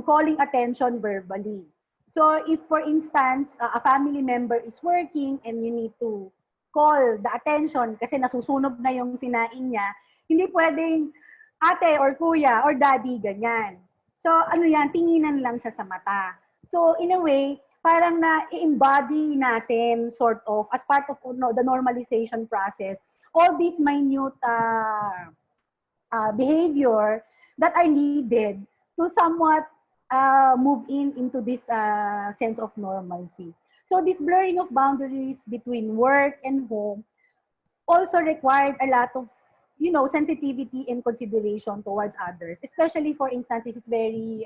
calling attention verbally. So if for instance, a family member is working and you need to call the attention kasi nasusunog na yung sinain niya, hindi pwedeng ate or kuya or daddy, ganyan. So ano yan, tinginan lang siya sa mata. So in a way, parang na-embody natin sort of as part of the normalization process, all these minute behavior that are needed to somewhat move into this sense of normalcy. So this blurring of boundaries between work and home also required a lot of, you know, sensitivity and consideration towards others. Especially, for instance, this is very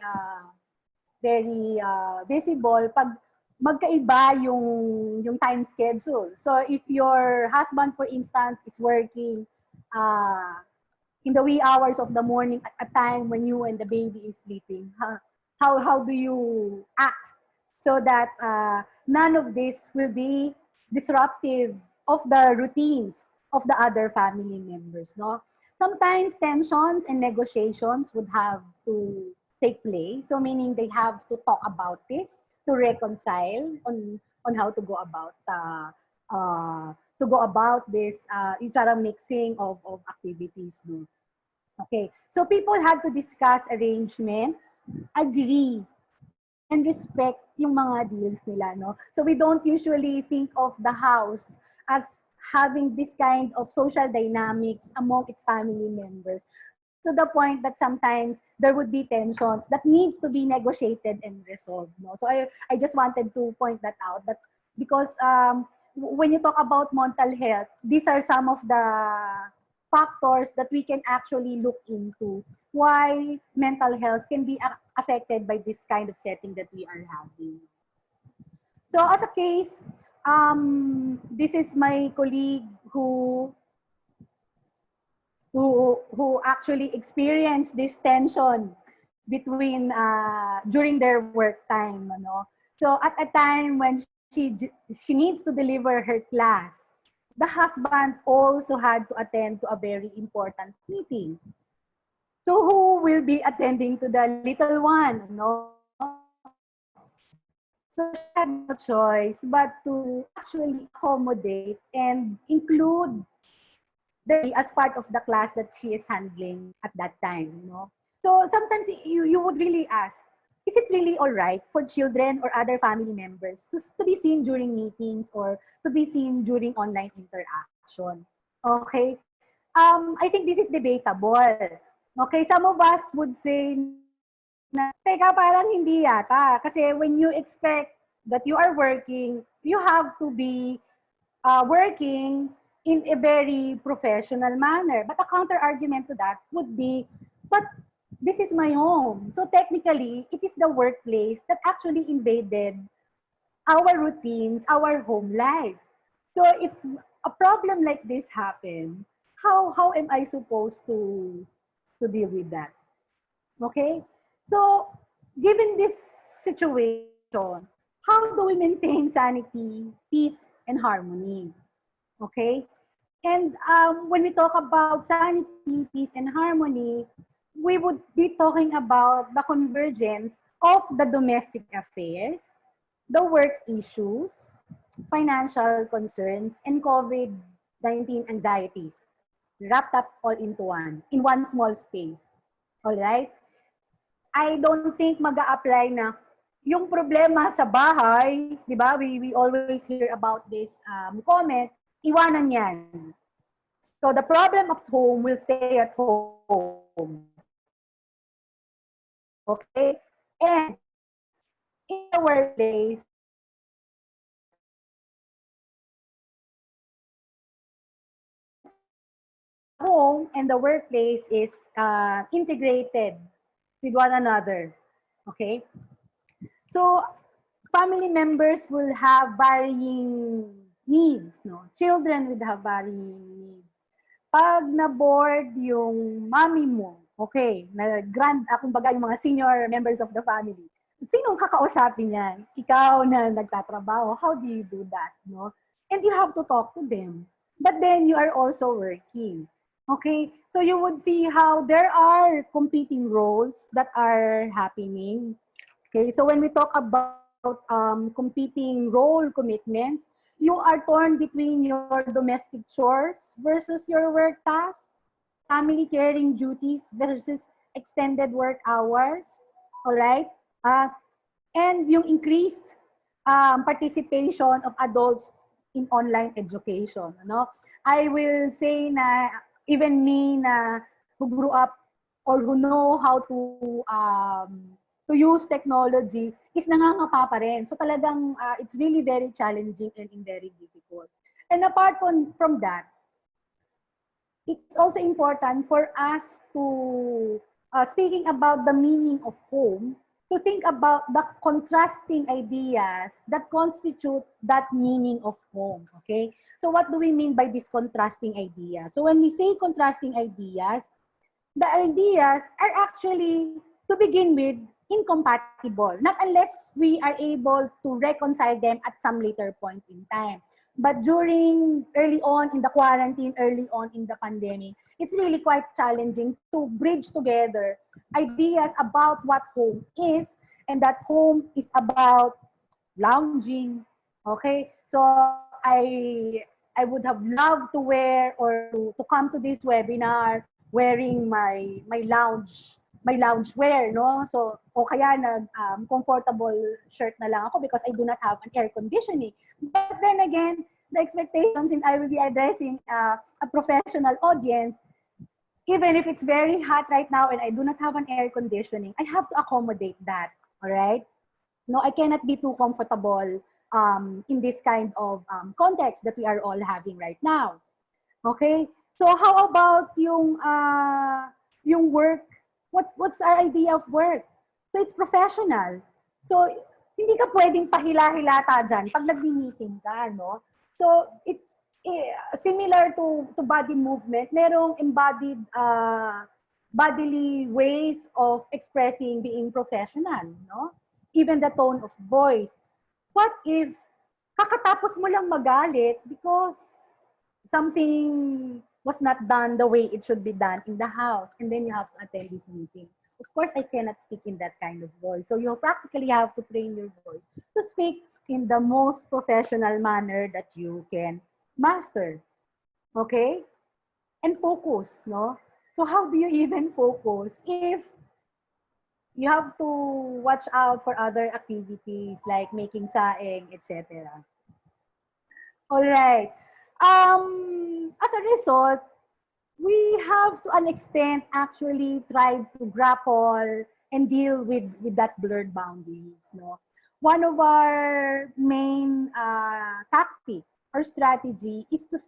visible pag magkaiba yung time schedule. So if your husband, for instance, is working in the wee hours of the morning at a time when you and the baby is sleeping, how do you act so that none of this will be disruptive of the routines of the other family members, no? Sometimes tensions and negotiations would have to take place. So meaning they have to talk about this to reconcile on how to go about this yung parang mixing of activities, no? Okay, so people had to discuss arrangements, agree, and respect yung mga deals nila, no? So we don't usually think of the house as having this kind of social dynamics among its family members, to the point that sometimes there would be tensions that needs to be negotiated and resolved, no? So I just wanted to point that out, that because when you talk about mental health, these are some of the factors that we can actually look into why mental health can be affected by this kind of setting that we are having. So as a case, this is my colleague who actually experienced this tension between during their work time, ano. So at a time when she needs to deliver her class, the husband also had to attend to a very important meeting. So who will be attending to the little one, no? So she had no choice but to actually accommodate and include as part of the class that she is handling at that time, no? So sometimes you would really ask, is it really all right for children or other family members to be seen during meetings or to be seen during online interaction? Okay? I think this is debatable. Okay, some of us would say na, teka, parang hindi yata. Kasi when you expect that you are working, you have to be working in a very professional manner. But a counter argument to that would be, but this is my home. So technically, it is the workplace that actually invaded our routines, our home life. So if a problem like this happens, how am I supposed to deal with that? Okay? So given this situation, how do we maintain sanity, peace, and harmony? Okay? And when we talk about sanity, peace, and harmony, we would be talking about the convergence of the domestic affairs, the work issues, financial concerns, and COVID-19 anxieties, wrapped up all into in one small space. All right? I don't think mag-a-apply na yung problema sa bahay, di ba? We always hear about this comment, iwanan yan. So the problem at home will stay at home. Okay? And in the workplace, home and the workplace is integrated with one another. Okay? So, family members will have varying needs, no? Children would have varying needs. Pag na-board yung mommy mo, okay, kumbaga yung mga senior members of the family, sinong kakausapin yan? Ikaw na nagtatrabaho, how do you do that, no? And you have to talk to them. But then you are also working. Okay, so you would see how there are competing roles that are happening. Okay, so when we talk about competing role commitments, you are torn between your domestic chores versus your work tasks, family caring duties versus extended work hours, all right? And yung increased participation of adults in online education. Ano? I will say na even me na who grew up or who know how to use technology is nangangapa pa rin. So talagang it's really very challenging and very difficult. And apart from that, it's also important for us to, speaking about the meaning of home, to think about the contrasting ideas that constitute that meaning of home, okay? So what do we mean by this contrasting idea? So when we say contrasting ideas, the ideas are actually, to begin with, incompatible, not unless we are able to reconcile them at some later point in time. But during early on in the quarantine, early on in the pandemic, it's really quite challenging to bridge together ideas about what home is, and that home is about lounging. Okay, so I would have loved to wear or to come to this webinar wearing my lounge wear, no? So, o kaya comfortable shirt na lang ako because I do not have an air conditioning. But then again, the expectation, since I will be addressing a professional audience, even if it's very hot right now and I do not have an air conditioning, I have to accommodate that, all right? No, I cannot be too comfortable in this kind of context that we are all having right now. Okay? So how about yung work? What's our idea of work? So it's professional. So hindi ka pwedeng pahila-hilata dyan pag nag-meeting ka, no? So it's similar to body movement. Merong embodied bodily ways of expressing being professional, no? Even the tone of voice. What if kakatapos mo lang magalit because something was not done the way it should be done in the house, and then you have to attend this meeting? Of course, I cannot speak in that kind of voice. So you practically have to train your voice to speak in the most professional manner that you can master. Okay? And focus, no? So how do you even focus if you have to watch out for other activities like making saing, etc.? All right. As a result, we have to an extent actually tried to grapple and deal with that blurred boundaries. No, one of our main tactic or strategy is to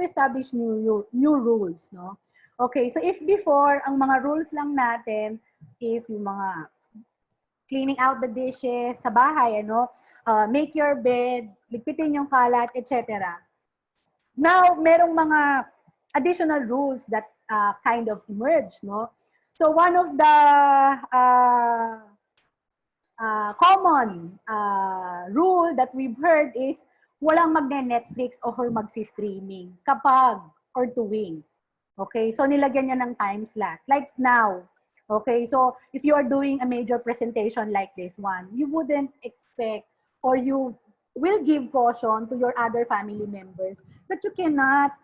establish new rules. No, okay. So if before ang mga rules lang natin is yung mga cleaning out the dishes sa bahay, ano, make your bed, ligpitin yung kalat, etc. Now, merong mga additional rules that kind of emerge, no? So one of the common rule that we've heard is walang magne-Netflix or magsi-streaming kapag or tuwing. Okay, so nilagyan niya ng time slot. Like now, okay, so if you are doing a major presentation like this one, you wouldn't expect or you will give caution to your other family members that you cannot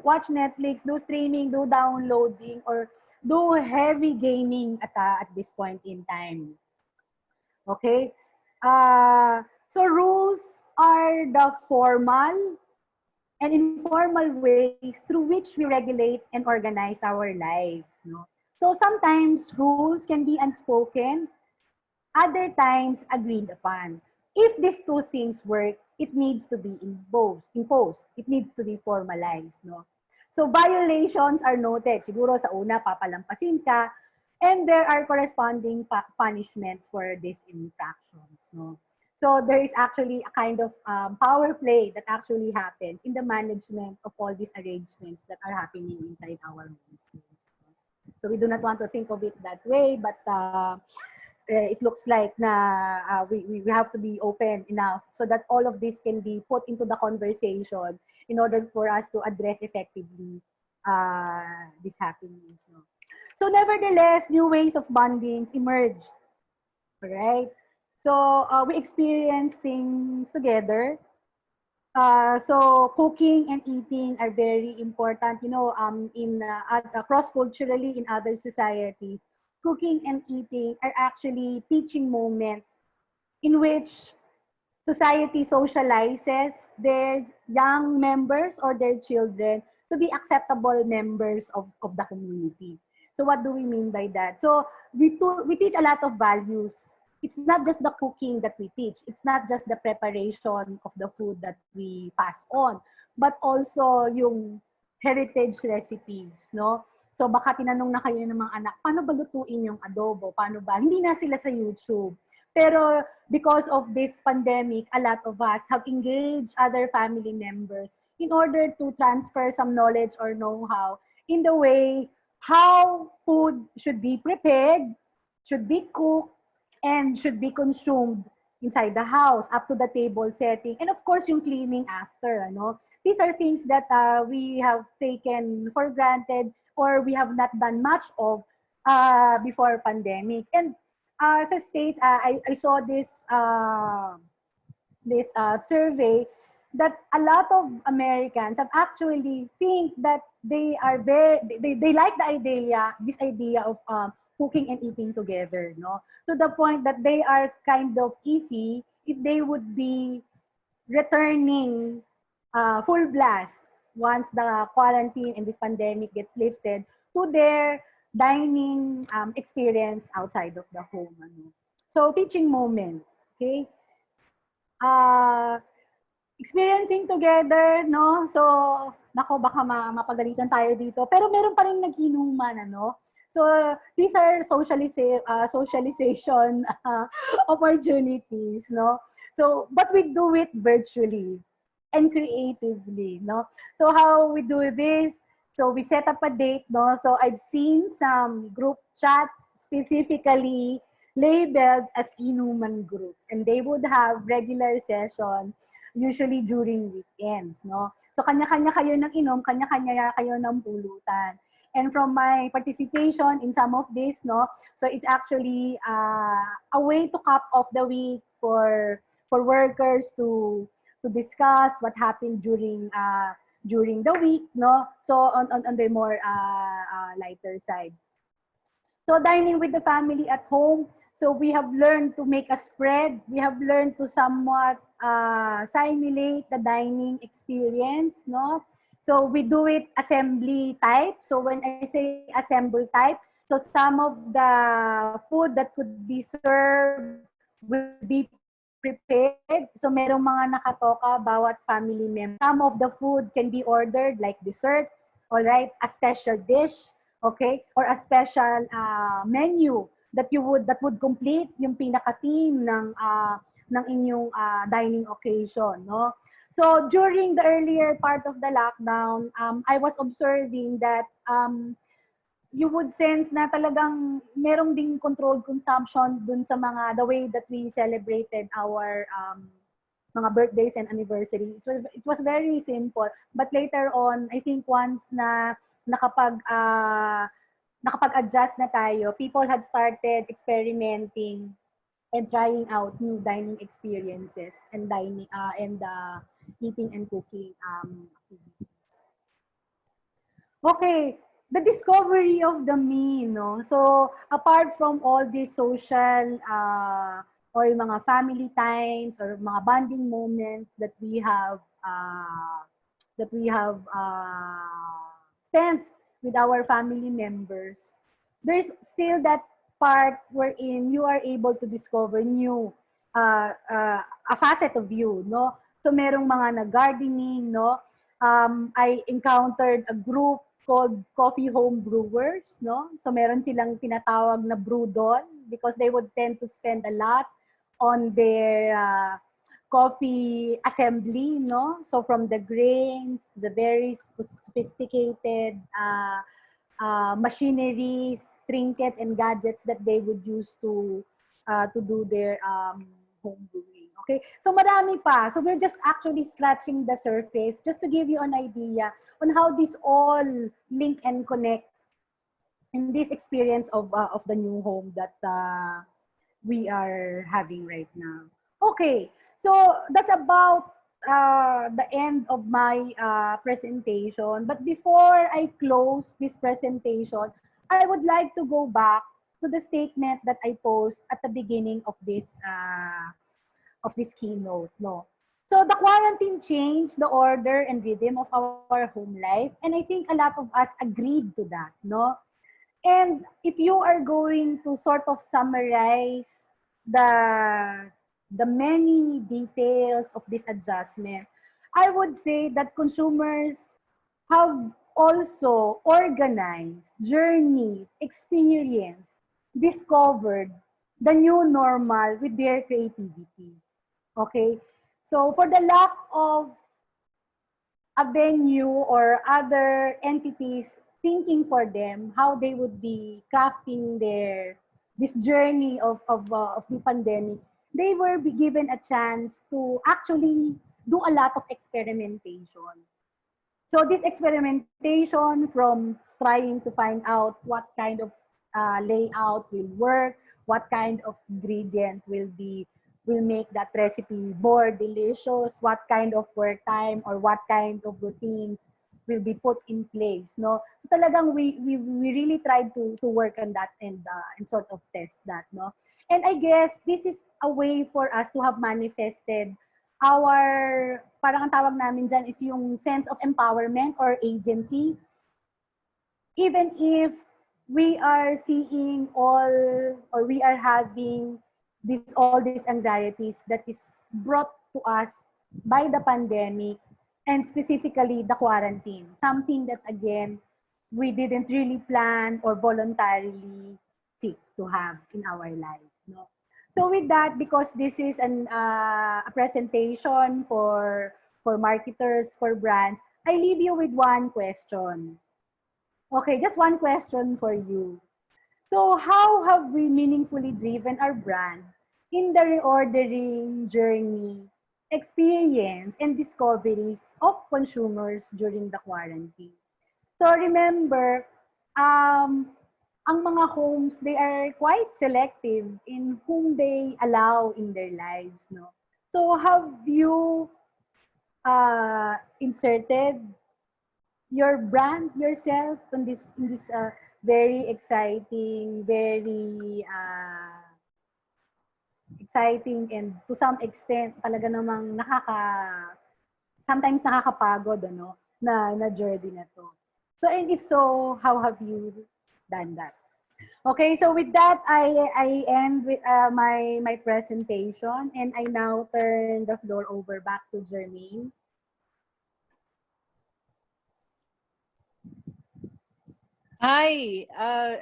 watch Netflix, do streaming, do downloading, or do heavy gaming at this point in time. Okay? So rules are the formal and informal ways through which we regulate and organize our lives. No? So sometimes rules can be unspoken, other times agreed upon. If these two things work, it needs to be imposed. It needs to be formalized. No? So violations are noted. Siguro sa una, papalampasin ka, and there are corresponding punishments for these infractions. No? So there is actually a kind of power play that actually happens in the management of all these arrangements that are happening inside our homes. So we do not want to think of it that way, but it looks like we have to be open enough so that all of this can be put into the conversation in order for us to address effectively these happenings. No? So nevertheless, new ways of bondings emerged. Right? So we experience things together. So cooking and eating are very important. You know, cross-culturally in other societies, cooking and eating are actually teaching moments in which society socializes their young members or their children to be acceptable members of the community. So what do we mean by that? So we teach a lot of values. It's not just the cooking that we teach. It's not just the preparation of the food that we pass on, but also yung heritage recipes, no? So baka tinanong na kayo ng mga anak, paano ba lutuin yung adobo? Paano ba? Hindi na sila sa YouTube. Pero because of this pandemic, a lot of us have engaged other family members in order to transfer some knowledge or know-how in the way how food should be prepared, should be cooked, and should be consumed inside the house, up to the table setting, and of course, yung cleaning after. Ano? These are things that we have taken for granted or we have not done much of before pandemic. And sa States, I saw this survey that a lot of Americans have actually think that they are they like this idea of cooking and eating together, no? To the point that they are kind of iffy if they would be returning full blast once the quarantine and this pandemic gets lifted to their dining experience outside of the home. Ano. So teaching moments, okay? Experiencing together, no? So, nako, baka mapagalitan tayo dito. Pero meron pa rin nag-inuman, ano? So, these are socialization opportunities, no? So, but we do it virtually and creatively, no? So, how we do this? So, we set up a date, no? So, I've seen some group chats specifically labeled as inuman groups, and they would have regular sessions usually during weekends, no? So kanya-kanya kayo ng inom, kanya-kanya kayo ng pulutan. And from my participation in some of this, no, so it's actually a way to cap off the week for workers to discuss what happened during the week, no. So on the more lighter side. So dining with the family at home. So we have learned to make a spread. We have learned to somewhat simulate the dining experience, no? So we do it assembly type. So when I say assemble type, so some of the food that could be served will be prepared. So merong mga nakatoka bawat family member. Some of the food can be ordered like desserts, all right, a special dish, okay, or a special menu that would complete yung pinaka-theme ng inyong dining occasion, no? So during the earlier part of the lockdown, I was observing that you would sense na talagang merong ding controlled consumption dun sa the way that we celebrated our mga birthdays and anniversaries. It was very simple, but later on, I think once na nakapag-adjust na tayo, people had started experimenting and trying out new dining experiences and eating and cooking activities. Okay, the discovery of the me, no? So, apart from all these social or mga family times or mga bonding moments that we have spent with our family members, there's still that part wherein you are able to discover new a facet of you, no? So merong mga nag-gardening, no? I encountered a group called Coffee Home Brewers, no? So meron silang tinatawag na brew doon because they would tend to spend a lot on their coffee assembly, no? So from the grains, the very sophisticated machineries, trinkets, and gadgets that they would use to do their home brewing. Okay, so marami pa. So we're just actually scratching the surface just to give you an idea on how this all link and connect in this experience of the new home that we are having right now. Okay, so that's about the end of my presentation. But before I close this presentation, I would like to go back to the statement that I posed at the beginning of this keynote. No, so the quarantine changed the order and rhythm of our home life, and I think a lot of us agreed to that. No, and if you are going to sort of summarize the the many details of this adjustment, I would say that consumers have also organized, journeyed, experienced, discovered the new normal with their creativity. Okay? So for the lack of a venue or other entities thinking for them how they would be crafting their this journey of the pandemic, they were be given a chance to actually do a lot of experimentation. So this experimentation from trying to find out what kind of layout will work, what kind of ingredient will make that recipe more delicious, what kind of work time or what kind of routines will be put in place, no? So talagang we really tried to work on that and sort of test that, no? And I guess this is a way for us to have manifested our, parang ang tawag namin dyan is yung sense of empowerment or agency. Even if we are seeing all, or we are having all these anxieties that is brought to us by the pandemic and specifically the quarantine. Something that, again, we didn't really plan or voluntarily seek to have in our life. No? So with that, because this is a presentation for marketers, for brands, I leave you with one question. Okay, just one question for you. So how have we meaningfully driven our brand in the reordering journey, experience, and discoveries of consumers during the quarantine? So remember, ang mga homes, they are quite selective in whom they allow in their lives, no? So have you inserted your brand yourself in this very exciting, very exciting, and to some extent talaga namang sometimes nakakapagod, ano, na journey na to. So, and if so, how have you done that? Okay, so with that, I end with my presentation, and I now turn the floor over back to Jermaine. Hi,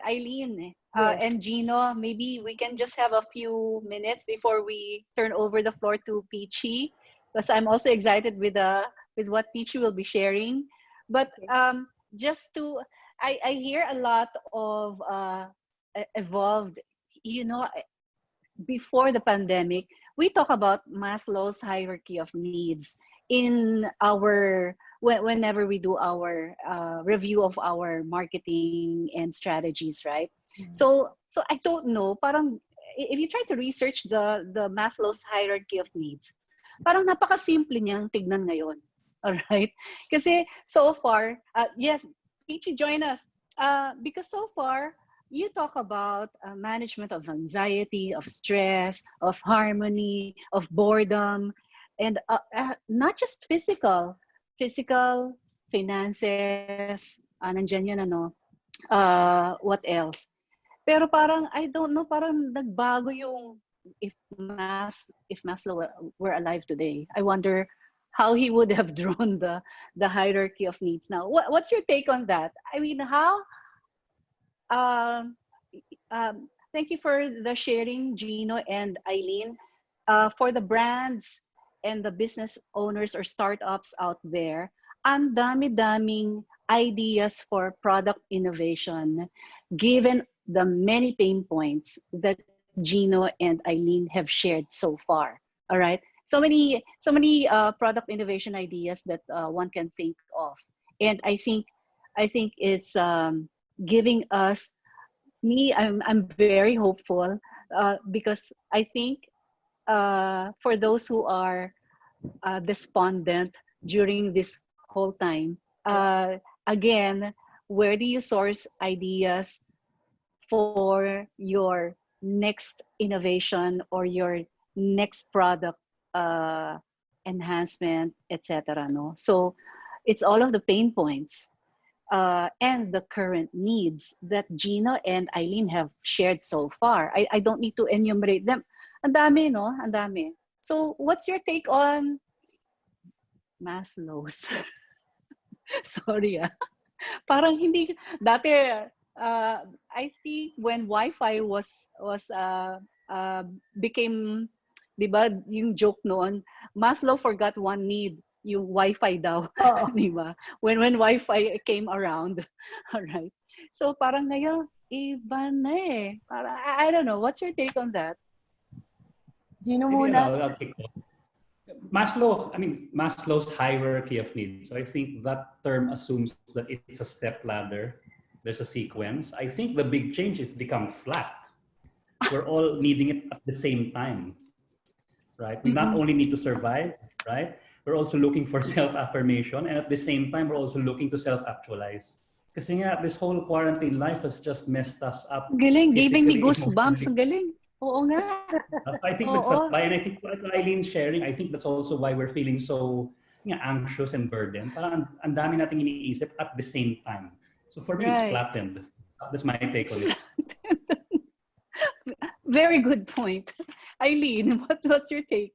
Eileen Yes. and Gino. Maybe we can just have a few minutes before we turn over the floor to Peachy, because I'm also excited with what Peachy will be sharing. But just to, I hear a lot of evolved. You know, before the pandemic, we talk about Maslow's hierarchy of needs in our whenever we do our review of our marketing and strategies, right? So I don't know, parang if you try to research the Maslow's hierarchy of needs, parang napaka-simple niyang tignan ngayon. All right? Kasi so far, yes, Peachy, join us. Because so far, you talk about management of anxiety, of stress, of harmony, of boredom, and not just physical, finances, nandyan yan, ano, what else? Pero parang, I don't know, parang nagbago yung, if Maslow were alive today, I wonder how he would have drawn the hierarchy of needs. Now, what's your take on that? I mean, how um, thank you for the sharing, Gino and Eileen. For the brands and the business owners or startups out there, ang dami-daming ideas for product innovation, given the many pain points that Gino and Eileen have shared so far. All right, so many product innovation ideas that one can think of, and I think it's giving us me. I'm very hopeful because I think for those who are despondent during this whole time, again, where do you source ideas for your next innovation or your next product uh, enhancement, etc. No, so it's all of the pain points and the current needs that Gina and Eileen have shared so far. I don't need to enumerate them. Ang dami, no? Ang dami. So what's your take on Maslow's? Sorry, ah. Parang hindi, dati, I see when Wi-Fi became, di ba, yung joke noon, Maslow forgot one need, yung Wi-Fi daw, Oo. di ba? When Wi-Fi came around, all right. So parang ngayon, iba na eh. Parang, I don't know, what's your take on that? Gino Maybe muna. I'll kick off. Maslow's hierarchy of needs. So I think that term assumes that it's a step ladder. There's a sequence. I think the big change is become flat. We're all needing it at the same time, right? We not only need to survive, right? We're also looking for self-affirmation, and at the same time, we're also looking to self-actualize. Kasi nga, this whole quarantine life has just messed us up Galing, giving me physically, goosebumps. emotionally. Ang galing. Oo nga. So I think Oo. and I think what Eileen's sharing, I think that's also why we're feeling so anxious and burdened. Parang ang dami nating iniisip at the same time. So for me, it's Right. flattened. That's my take on it. Very good point. Eileen, what's your take?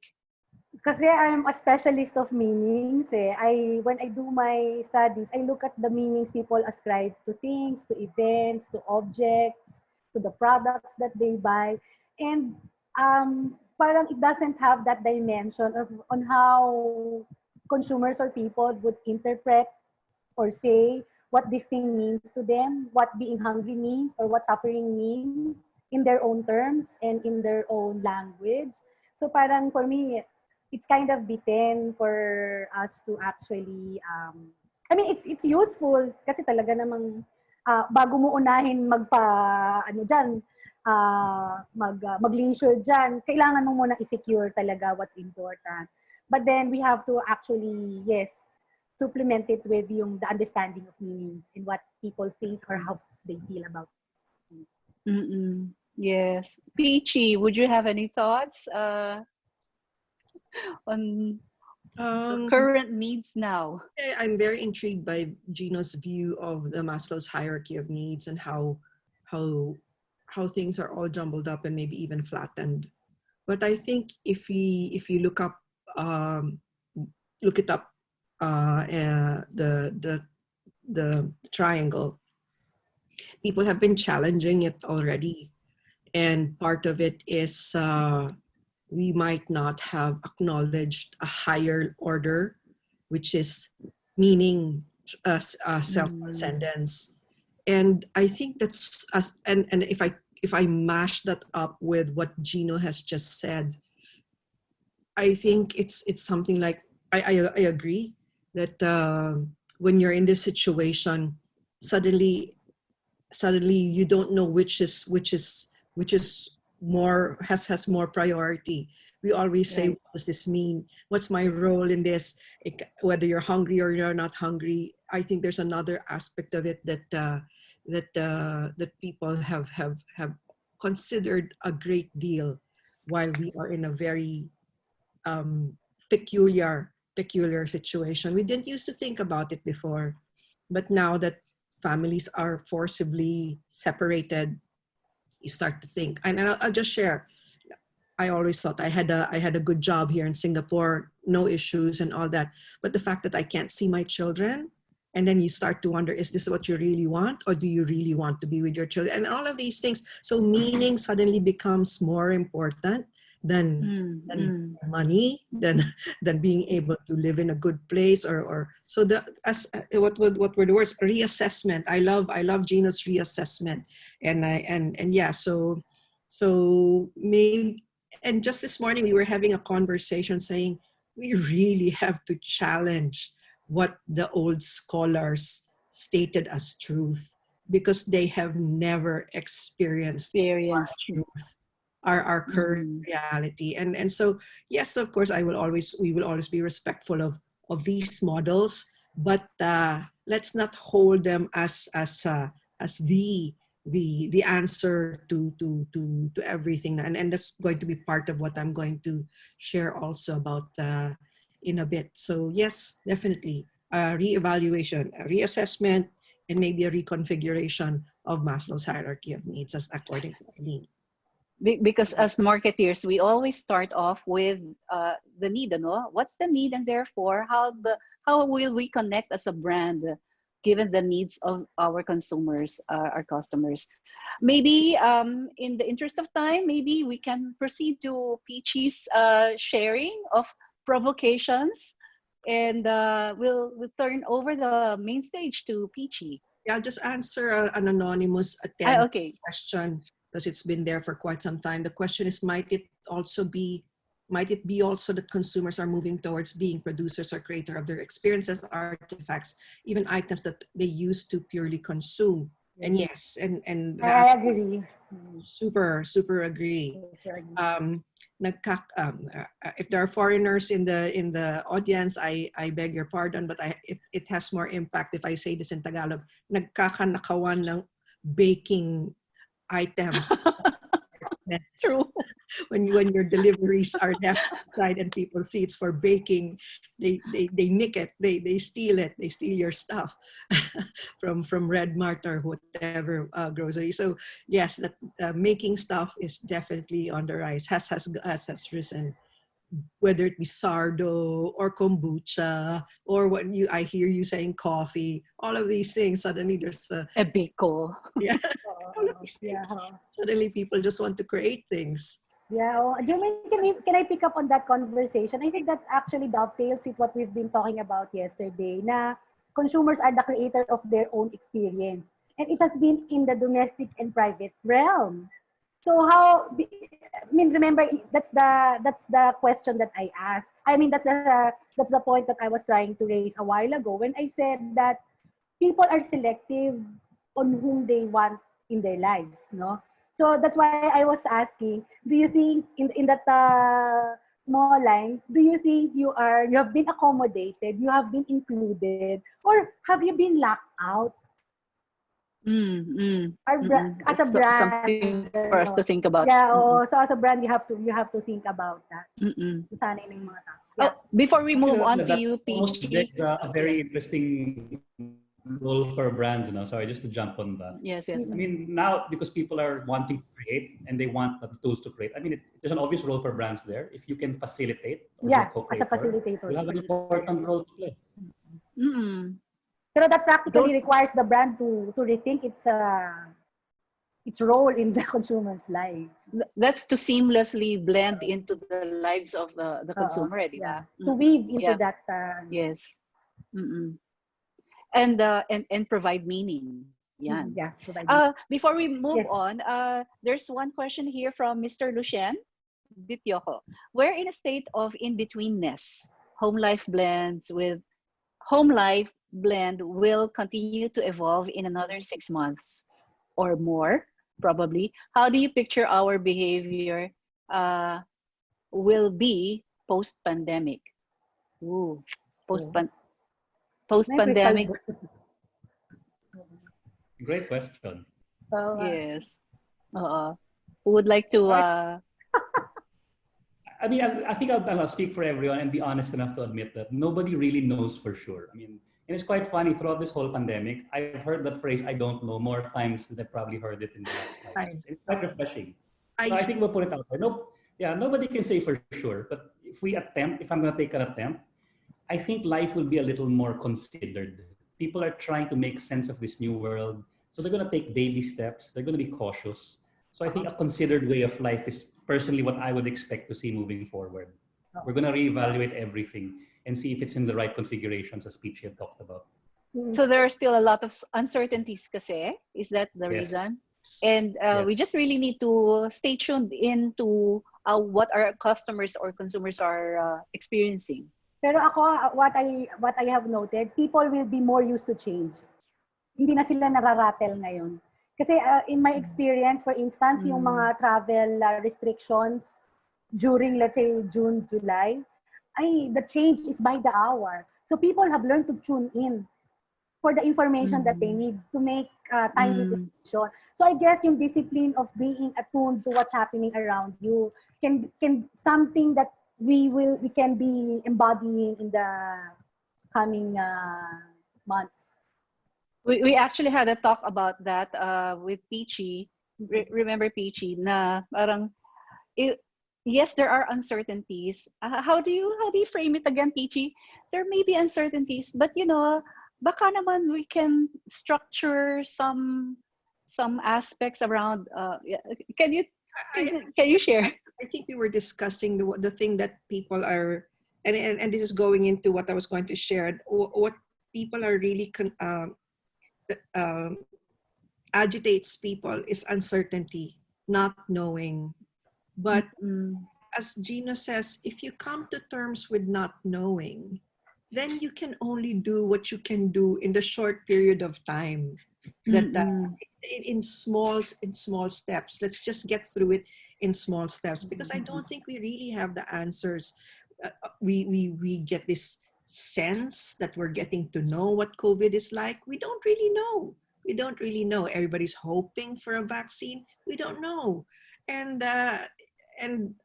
Kasi I'm a specialist of meanings. When I do my studies, I look at the meanings people ascribe to things, to events, to objects, to the products that they buy. And parang it doesn't have that dimension on how consumers or people would interpret or say what this thing means to them, what being hungry means, or what suffering means in their own terms and in their own language. So parang for me, it's kind of bitten for us to actually, I mean, it's useful kasi talaga namang bago mo unahin mag-leisure dyan, kailangan mo muna i-secure talaga what's important. But then we have to actually, yes, supplement it with the understanding of meanings and what people think or how they feel about it. Yes. Peachy, would you have any thoughts on the current needs now? I'm very intrigued by Gino's view of the Maslow's hierarchy of needs and how things are all jumbled up and maybe even flattened. But I think if you look it up, the triangle, people have been challenging it already, and part of it is we might not have acknowledged a higher order, which is meaning self-transcendence. And I think that's and if I mash that up with what Gino has just said, I think it's something like I agree that when you're in this situation, suddenly you don't know which is more has more priority. We always say, Right. what does this mean? What's my role in this? Whether you're hungry or you're not hungry, I think there's another aspect of it that people have considered a great deal while we are in a very peculiar situation. We didn't used to think about it before, but now that families are forcibly separated, you start to think. And I'll just share. I always thought I had a good job here in Singapore. no issues and all that. But the fact that I can't see my children, and then you start to wonder, is this what you really want? Or do you really want to be with your children? And all of these things. So meaning suddenly becomes more important than money, than being able to live in a good place, or so the as what were the words, reassessment. I love Gina's reassessment. And yeah, so maybe, and just this morning we were having a conversation saying we really have to challenge what the old scholars stated as truth, because they have never experienced Experience. truth, our current reality. And so yes, of course, we will always be respectful of these models, but let's not hold them as the answer to everything. And that's going to be part of what I'm going to share also about in a bit. So yes, definitely reevaluation, a reassessment, and maybe a reconfiguration of Maslow's hierarchy of needs, as according to Eileen. Because as marketeers, we always start off with the need, no? What's the need, and therefore how will we connect as a brand given the needs of our consumers, our customers? Maybe in the interest of time, maybe we can proceed to Peachy's sharing of provocations, and we'll turn over the main stage to Peachy. Yeah, I'll just answer an anonymous attendee Okay. question, because it's been there for quite some time. The question is, might it be also that consumers are moving towards being producers or creator of their experiences, artifacts, even items that they used to purely consume? And yes, and I agree. super agree. If there are foreigners in the audience, I beg your pardon, but it has more impact if I say this in Tagalog. Nagkakanakawan ng baking items. True. When your deliveries are left outside and people see it's for baking, they nick it, they steal it, they steal your stuff from Red Mart or whatever grocery. So yes, that making stuff is definitely on the rise, has risen, whether it be sardo or kombucha or I hear you saying coffee. All of these things, suddenly there's a Ebiko. yeah. All of these things. Suddenly people just want to create things. Yeah, Jermaine, can I pick up on that conversation? I think that actually dovetails with what we've been talking about yesterday, na consumers are the creator of their own experience. And it has been in the domestic and private realm. So remember, that's the question that I asked. I mean, that's the point that I was trying to raise a while ago when I said that people are selective on whom they want in their lives, no? So that's why I was asking, do you think in that small line, do you think you have been accommodated, you have been included, or have you been locked out? As a brand, something for us to think about. Yeah, so as a brand, you have to think about that. Sana yung mga tao. Yeah. Before we move on to you, Peachy, Peachy. there's a very interesting role for brands, Sorry, just to jump on that. Yes. I mean, now because people are wanting to create and they want the tools to create. I mean, there's an obvious role for brands there. If you can facilitate or be a co-creator, as a facilitator, you have an important role to play. Pero that practically requires the brand to rethink its role in the consumer's life. That's to seamlessly blend into the lives of the consumer, yeah. To weave into that. Yes. And provide meaning. Yeah. Before we move on, there's one question here from Mr. Lucien Dityoho. We're in a state of in-betweenness. Home life blend will continue to evolve in another 6 months or more, probably. How do you picture our behavior will be post-pandemic? Post-pandemic. Great question. Yes. Who would like to? I mean, I think I'll speak for everyone and be honest enough to admit that nobody really knows for sure. I mean, and it's quite funny, throughout this whole pandemic, I've heard that phrase, I don't know, more times than I've probably heard it in the last 5 years. It's quite refreshing. So I think we'll put it out there. Nobody can say for sure, but if I'm going to take an attempt, I think life will be a little more considered. People are trying to make sense of this new world. So they're going to take baby steps. They're going to be cautious. So I think a considered way of life is personally what I would expect to see moving forward. We're going to reevaluate everything and see if it's in the right configurations, as Peachy had talked about. So there are still a lot of uncertainties kasi. Is that the Yes. reason? And Yes. we just really need to stay tuned into what our customers or consumers are experiencing. Pero ako, what I have noted, people will be more used to change. Hindi na sila nararattle ngayon. Kasi in my experience, for instance, yung mga travel restrictions during, let's say, June, July, the change is by the hour. So people have learned to tune in for the information that they need to make timely decision. So I guess yung discipline of being attuned to what's happening around you can something that we can be embodying in the coming months. We actually had a talk about that with Peachy. Remember Peachy? Na parang yes, there are uncertainties. How do you frame it again, Peachy? There may be uncertainties, but baka naman we can structure some aspects around. Can you share? I think we were discussing the thing that people are, and this is going into what I was going to share. What people are really agitates people is uncertainty, not knowing. But as Gino says, if you come to terms with not knowing, then you can only do what you can do in the short period of time. That in small steps. Let's just get through it in small steps, because I don't think we really have the answers. We get this sense that we're getting to know what COVID is like. We don't really know. Everybody's hoping for a vaccine. We don't know. And I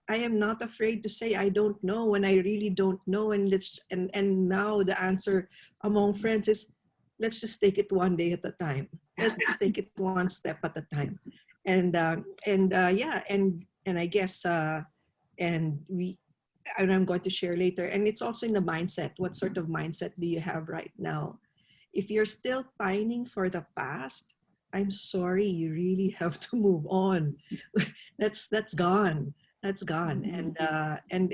am not afraid to say I don't know when I really don't know. And now the answer among friends is, let's just take it one day at a time. Let's just take it one step at a time. And I guess and I'm going to share later. And it's also in the mindset. What sort of mindset do you have right now? If you're still pining for the past, I'm sorry, you really have to move on. That's gone. That's gone. And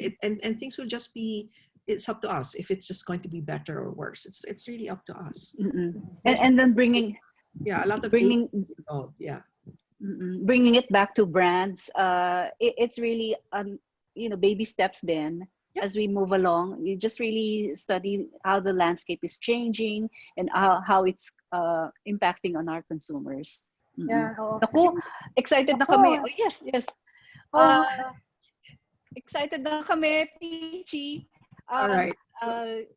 things will just be. It's up to us if it's just going to be better or worse. It's really up to us. And then bringing a lot of bringing involved. Bringing it back to brands. It's really baby steps. Then as we move along, you just really study how the landscape is changing and how it's impacting on our consumers. Ako, excited na kami. Oh, yes. Excited na kami, Peachy. All right.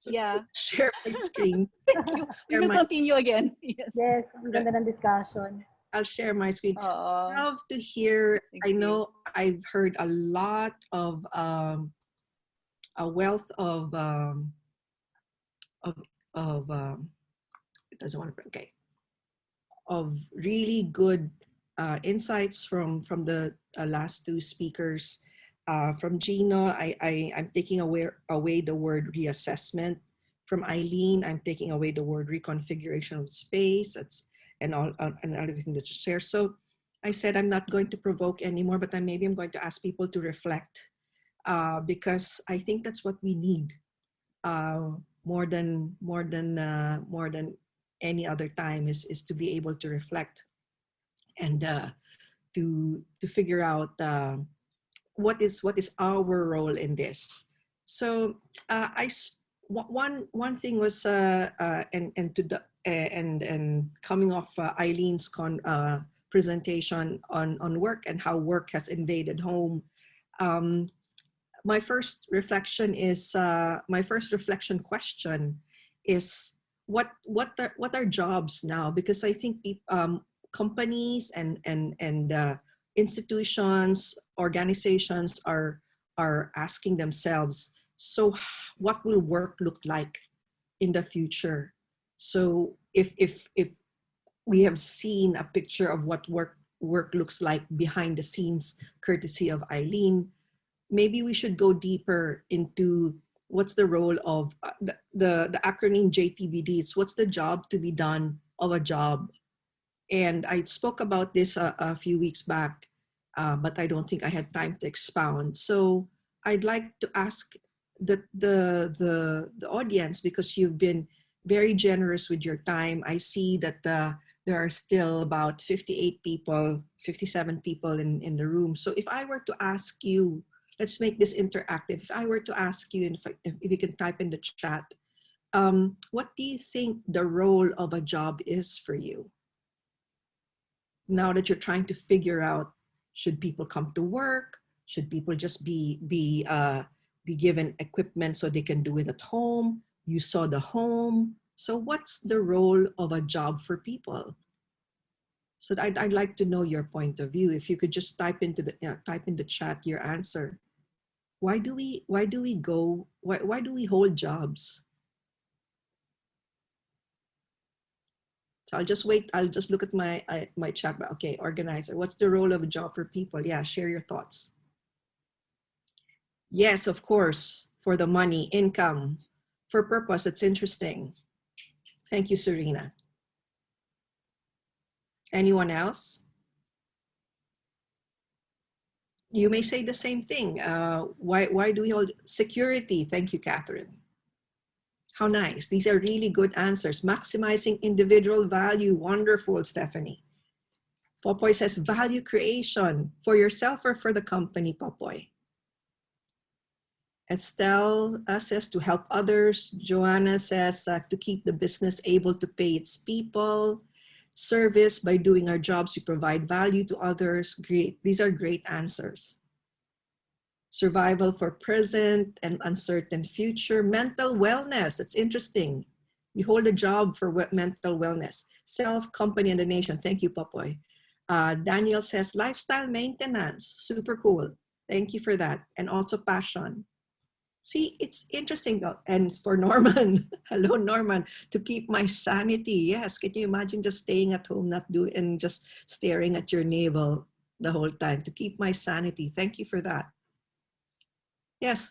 Yeah. Share my screen. Thank you. We will continue again. Yes, ang ganda ng discussion. I'll share my screen. I love to hear. I know I've heard a lot of a wealth of it doesn't want to. Okay. Of really good insights from the last two speakers. From Gino, I'm taking away the word reassessment. From Eileen, I'm taking away the word reconfiguration of space. And everything that you share. So I said I'm not going to provoke anymore, but maybe I'm going to ask people to reflect, because I think that's what we need more than any other time is to be able to reflect and to figure out what is our role in this. So one thing was and coming off Eileen's presentation on work and how work has invaded home. My first reflection question is what are jobs now? Because I think companies and institutions, organizations are asking themselves, so what will work look like in the future? So if we have seen a picture of what work looks like behind the scenes, courtesy of Eileen, maybe we should go deeper into what's the role of the acronym JTBD. It's what's the job to be done of a job. And I spoke about this a few weeks back, but I don't think I had time to expound. So I'd like to ask the audience, because you've been very generous with your time. I see that there are still about 58 people, 57 people in the room. So if I were to ask you, let's make this interactive. If I were to ask you, and if you can type in the chat, what do you think the role of a job is for you? Now that you're trying to figure out, should people come to work? Should people just be given equipment so they can do it at home? You saw the home. So what's the role of a job for people? So I'd like to know your point of view. If you could just type into type in the chat your answer. Why do we hold jobs? So I'll just wait. I'll just look at my chat. Okay, organizer. What's the role of a job for people? Yeah, share your thoughts. Yes, of course, for the money, income, for purpose. That's interesting. Thank you, Serena. Anyone else? You may say the same thing. Why do we hold security? Thank you, Catherine. How nice. These are really good answers. Maximizing individual value. Wonderful, Stephanie. Popoy says value creation for yourself or for the company, Popoy. Estelle says to help others. Joanna says to keep the business able to pay its people. Service, by doing our jobs, we provide value to others. Great. These are great answers. Survival for present and uncertain future. Mental wellness. That's interesting. We hold a job for mental wellness. Self, company, and the nation. Thank you, Popoy. Daniel says lifestyle maintenance. Super cool. Thank you for that. And also passion. See, it's interesting. And for Norman, hello, Norman, to keep my sanity. Yes, can you imagine just staying at home, not doing, and just staring at your navel the whole time? To keep my sanity. Thank you for that. Yes.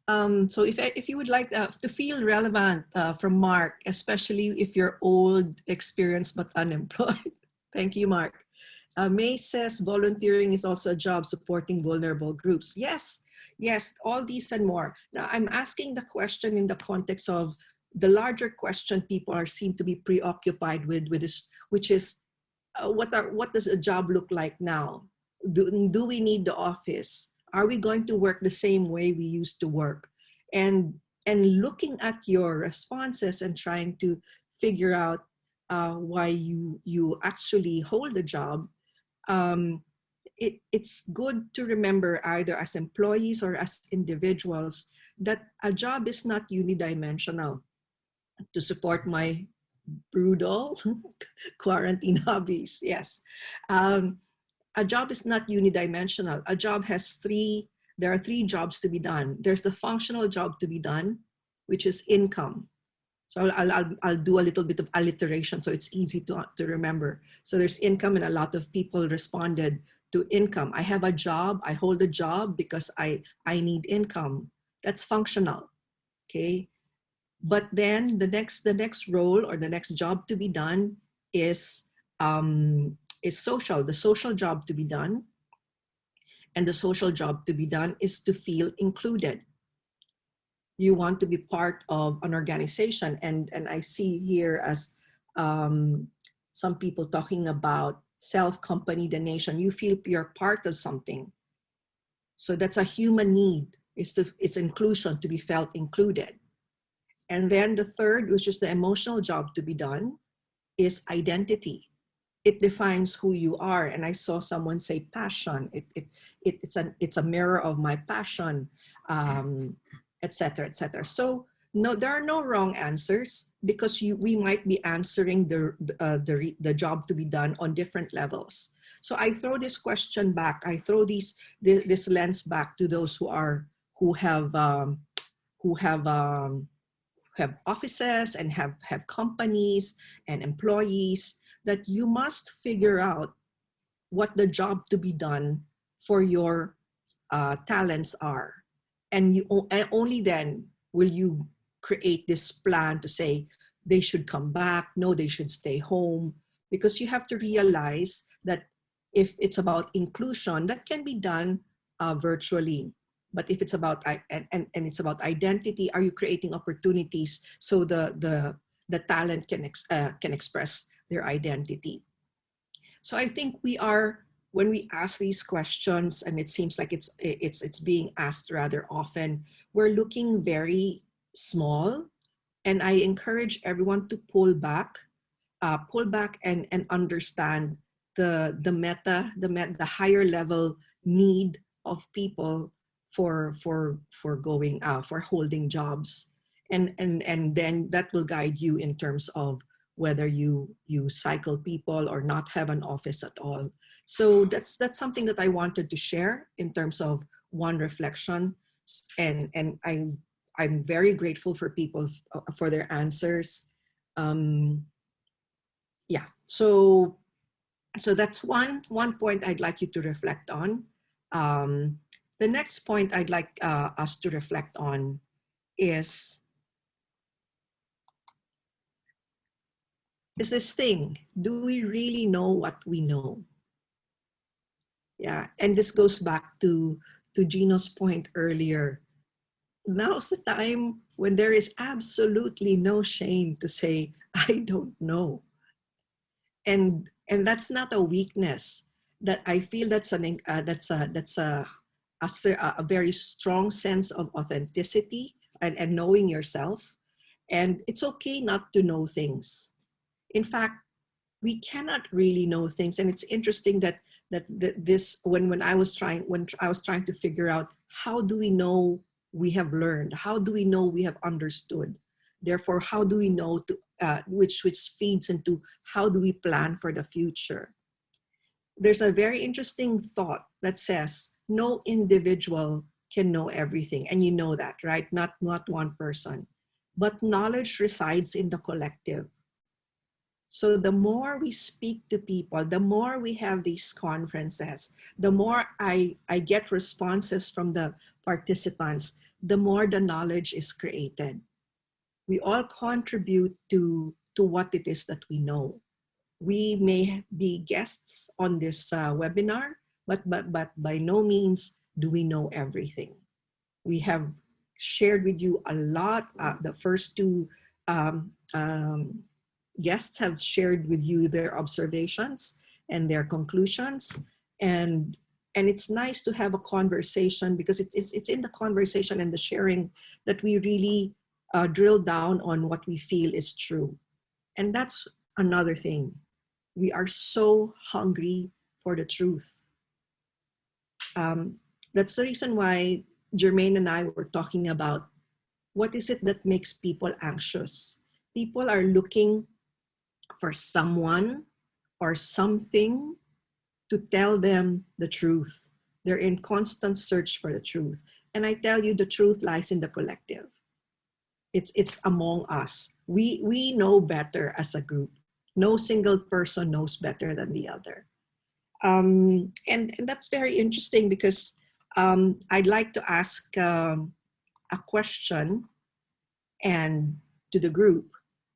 So if you would like to feel relevant from Mark, especially if you're old, experienced, but unemployed. Thank you, Mark. May says volunteering is also a job supporting vulnerable groups. Yes. Yes, all these and more. Now, I'm asking the question in the context of the larger question people seem to be preoccupied with this, which is what does a job look like now? Do we need the office? Are we going to work the same way we used to work? And looking at your responses and trying to figure out why you actually hold a job. It's good to remember, either as employees or as individuals, that a job is not unidimensional. To support my brutal quarantine hobbies, yes. A job is not unidimensional. A job has there are three jobs to be done. There's the functional job to be done, which is income. So I'll do a little bit of alliteration so it's easy to remember. So there's income, and a lot of people responded to income. I have a job, I hold a job because I need income. That's functional, okay? But then the next role or the next job to be done is social, the social job to be done. And the social job to be done is to feel included. You want to be part of an organization. And I see here as some people talking about self, company, the nation. You feel you're part of something. So that's a human need, it's inclusion, to be felt included. And then the third, which is the emotional job to be done, is identity. It defines who you are. And I saw someone say passion. It's a mirror of my passion, etc., etc. So no, there are no wrong answers, because we might be answering the job to be done on different levels. So I throw this question back. I throw this lens back to those who have offices and have companies and employees, that you must figure out what the job to be done for your talents are. And and only then will you create this plan to say they should come back, no, they should stay home, because you have to realize that if it's about inclusion, that can be done virtually. But if it's about and it's about identity, are you creating opportunities so the talent can express their identity? So I think we are, when we ask these questions, and it seems like it's being asked rather often, we're looking very small. And I encourage everyone to pull back and understand the higher level need of people for going for holding jobs, and then that will guide you in terms of whether you cycle people or not have an office at all. So that's something that I wanted to share in terms of one reflection, and I'm very grateful for people for their answers. Yeah, so that's one point I'd like you to reflect on. The next point I'd like us to reflect on is this thing: do we really know what we know? Yeah, and this goes back to Gino's point earlier. Now's the time when there is absolutely no shame to say I don't know. And that's not a weakness. That I feel that's a very strong sense of authenticity and knowing yourself. And it's okay not to know things. In fact, we cannot really know things. And it's interesting that this when I was trying to figure out, how do we know we have learned? How do we know we have understood? Therefore, how do we know which feeds into how do we plan for the future? There's a very interesting thought that says no individual can know everything, and you know that, right? Not one person, but knowledge resides in the collective. So the more we speak to people, the more we have these conferences, the more I get responses from the participants, the more the knowledge is created. We all contribute to what it is that we know. We may be guests on this webinar, but by no means do we know everything. We have shared with you a lot. The first two guests have shared with you their observations and their conclusions, and it's nice to have a conversation, because it's in the conversation and the sharing that we really drill down on what we feel is true. And that's another thing. We are so hungry for the truth. That's the reason why Jermaine and I were talking about what is it that makes people anxious. People are looking for someone or something to tell them the truth. They're in constant search for the truth. And I tell you, the truth lies in the collective. It's among us. We know better as a group. No single person knows better than the other. And that's very interesting, because I'd like to ask a question and to the group,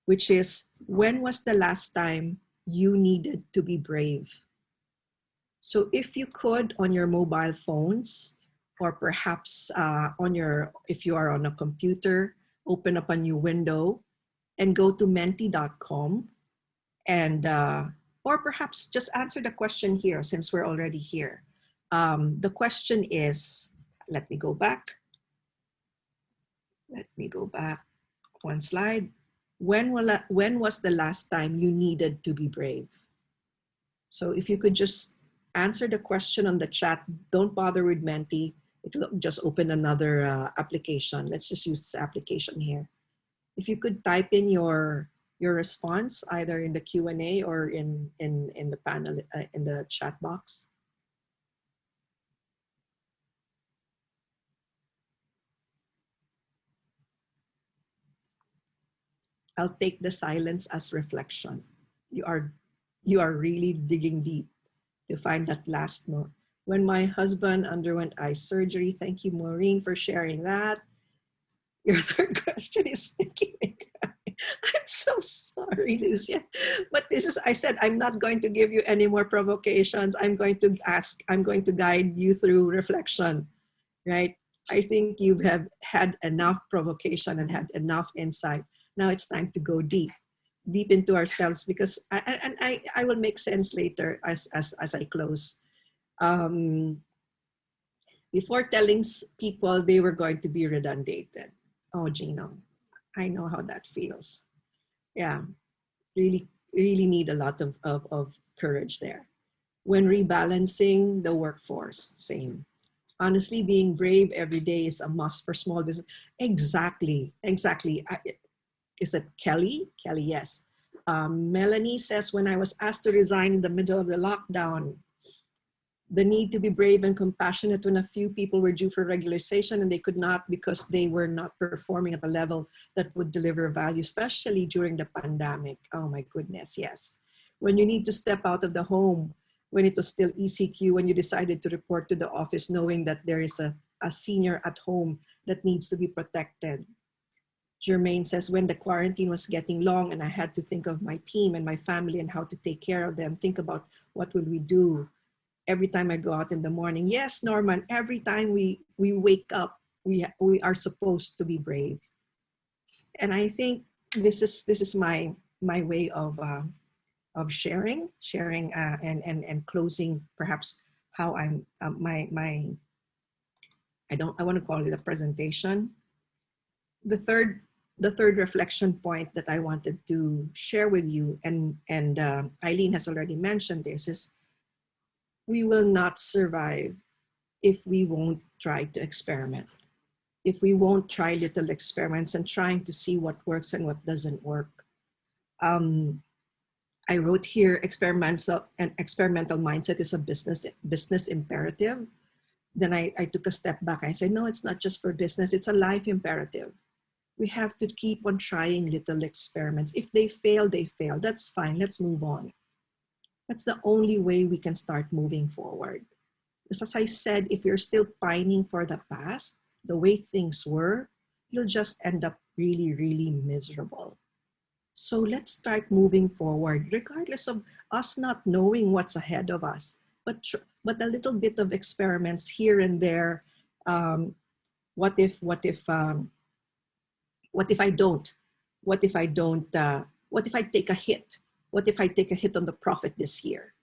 which is, when was the last time you needed to be brave? So if you could, on your mobile phones, or perhaps if you are on a computer, open up a new window and go to menti.com, and or perhaps just answer the question here, since we're already here. The question is, let me go back one slide. When was the last time you needed to be brave? So if you could just answer the question on the chat, don't bother with Menti. It will just open another application. Let's just use this application here. If you could type in your response, either in the Q&A or in the panel, in the chat box. I'll take the silence as reflection. You are really digging deep to find that last when my husband underwent eye surgery. Thank you, Maureen, for sharing that. Your third question is making me cry. I'm so sorry, Lucia. But this is, I said, I'm not going to give you any more provocations. I'm going to guide you through reflection, right? I think you have had enough provocation and had enough insight. Now it's time to go deep into ourselves, because I will make sense later as I close. Before telling people they were going to be redundated. Oh, Gino, I know how that feels. Yeah, really need a lot of courage there. When rebalancing the workforce, same. Honestly, being brave every day is a must for small business. Exactly. Is it Kelly? Kelly, yes. Melanie says, when I was asked to resign in the middle of the lockdown, the need to be brave and compassionate when a few people were due for regularization and they could not because they were not performing at a level that would deliver value, especially during the pandemic. Oh my goodness, yes. When you need to step out of the home, when it was still ECQ, when you decided to report to the office knowing that there is a senior at home that needs to be protected. Jermaine says, when the quarantine was getting long and I had to think of my team and my family and how to take care of them, think about what will we do every time I go out in the morning. Yes, Norman, every time we wake up, we are supposed to be brave. And I think this is my way of sharing and closing, perhaps how I'm I want to call it a presentation. The third reflection point that I wanted to share with you, and Eileen has already mentioned this, is we will not survive if we won't try to experiment. If we won't try little experiments and trying to see what works and what doesn't work. I wrote here, experimental mindset is a business imperative. Then I took a step back. I said, no, it's not just for business. It's a life imperative. We have to keep on trying little experiments. If they fail, they fail. That's fine. Let's move on. That's the only way we can start moving forward. As I said, if you're still pining for the past, the way things were, you'll just end up really, really miserable. So let's start moving forward, regardless of us not knowing what's ahead of us. But a little bit of experiments here and there. What if I don't? What if I don't? What if I take a hit? What if I take a hit on the profit this year?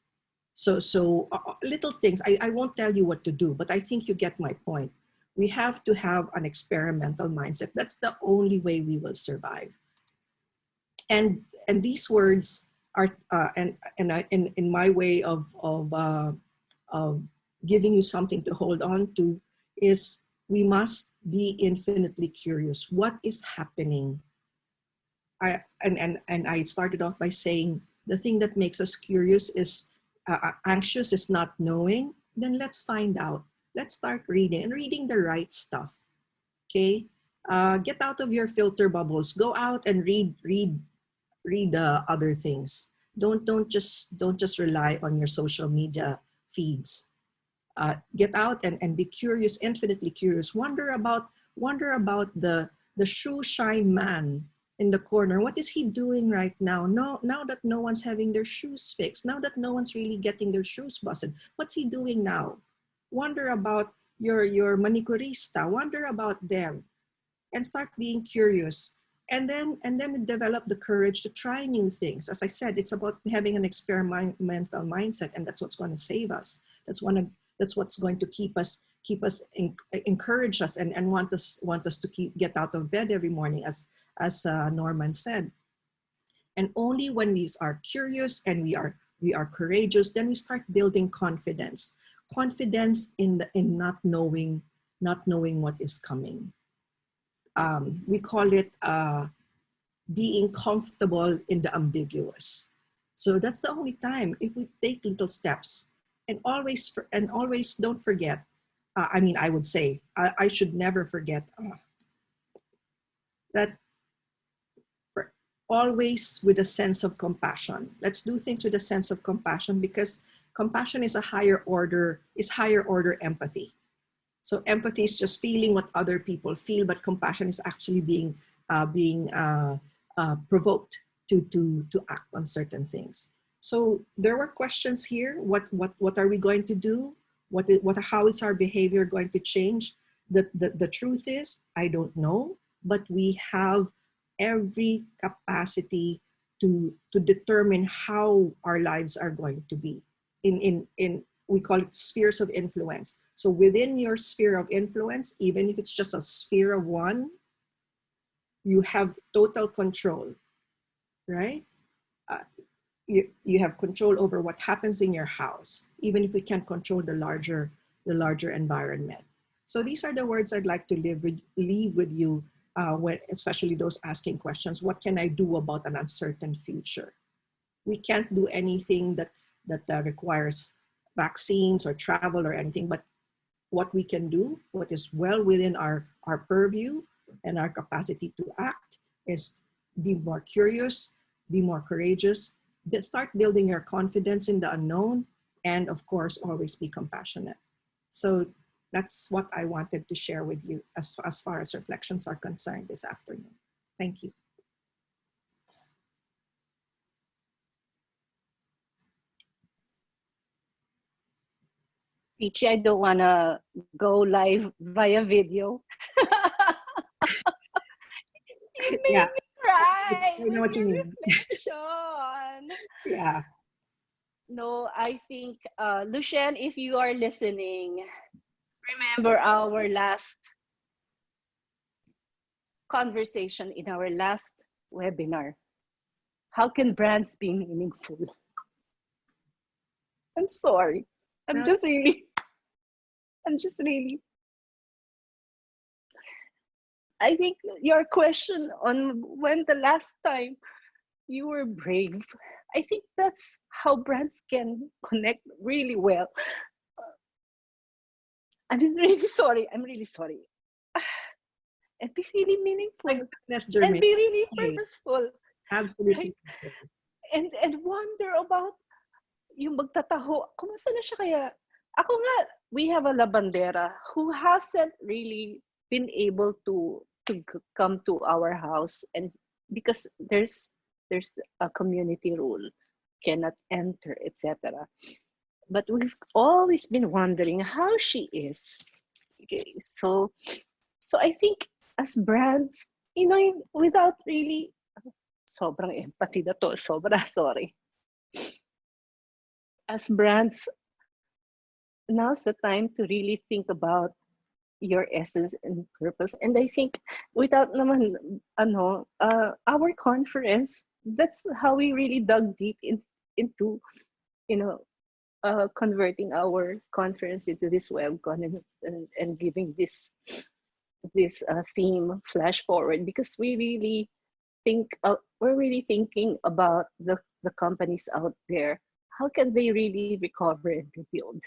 So little things. I won't tell you what to do, but I think you get my point. We have to have an experimental mindset. That's the only way we will survive. And these words are in my way of giving you something to hold on to is we must be infinitely curious. What is happening? I started off by saying the thing that makes us curious is anxious is not knowing. Then let's find out. Let's start reading and reading the right stuff. Okay, get out of your filter bubbles. Go out and read other things. Don't just rely on your social media feeds. Get out and be curious, infinitely curious. Wonder about the shoe shine man in the corner. What is he doing right now? Now that no one's having their shoes fixed, now that no one's really getting their shoes busted, what's he doing now? Wonder about your manicurista. Wonder about them, and start being curious. And then develop the courage to try new things. As I said, it's about having an experimental mindset, and that's what's going to save us. That's what's going to keep us encourage us and want us to get out of bed every morning, as Norman said. And only when we are curious and we are courageous, then we start building confidence in not knowing what is coming. We call it being comfortable in the ambiguous. So that's the only time, if we take little steps, and always don't forget. I would say I should never forget that. Always with a sense of compassion. Let's do things with a sense of compassion, because Compassion is higher order empathy. So empathy is just feeling what other people feel, but compassion is actually being provoked to act on certain things. So there were questions here. What are we going to do? How is our behavior going to change? The truth is, I don't know, but we have every capacity to determine how our lives are going to be. In we call it spheres of influence. So within your sphere of influence, even if it's just a sphere of one, you have total control, right? You have control over what happens in your house, even if we can't control the larger environment. So these are the words I'd like to leave with you, especially those asking questions. What can I do about an uncertain future? We can't do anything that requires vaccines or travel or anything, but what we can do, what is well within our purview and our capacity to act, is be more curious, be more courageous, start building your confidence in the unknown, and of course, always be compassionate. So that's what I wanted to share with you as far as reflections are concerned this afternoon. Thank you. Peachy, I don't want to go live via video. You made Yeah, me cry I know with what you your mean. reflection. Yeah. No, I think, Lucien, if you are listening, remember our last conversation in our last webinar. How can brands be meaningful? I'm sorry. I'm No, just really, I'm just really. I think your question on when the last time you were brave, I think that's how brands can connect really well. I'm really sorry. I'm really sorry. And be really my meaningful goodness, and Jermaine. be really Okay, purposeful, right? absolutely. And wonder about yung magtataho. Kumusta na siya kaya? Ako nga, we have a labandera who hasn't really been able to come to our house, and because there's a community rule, cannot enter, etc. But we've always been wondering how she is. Okay, so I think as brands, without really sobrang empathy na to, sorry. As brands, now's the time to really think about your essence and purpose. And I think without naman our conference, that's how we really dug deep into you know converting our conference into this webcon, and giving this theme flash forward, because we're really thinking about the companies out there. How can they really recover and rebuild?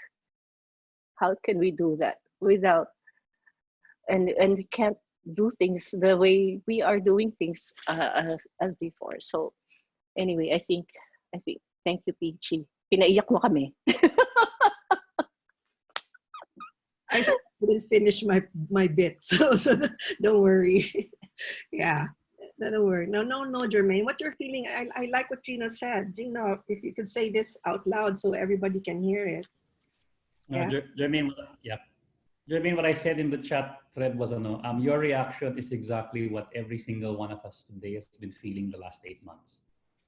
How can we do that without, and we can't do things the way we are doing things as before. So anyway, I think thank you, Peachy. Pinaiyak mo kami. I didn't finish my bit, so don't worry. Yeah, don't worry. No, Jermaine. What you're feeling, I like what Gino said. Gino, if you could say this out loud so everybody can hear it. Yeah. Jermaine, yeah. Jermaine, what I said in the chat thread was, your reaction is exactly what every single one of us today has been feeling the last 8 months.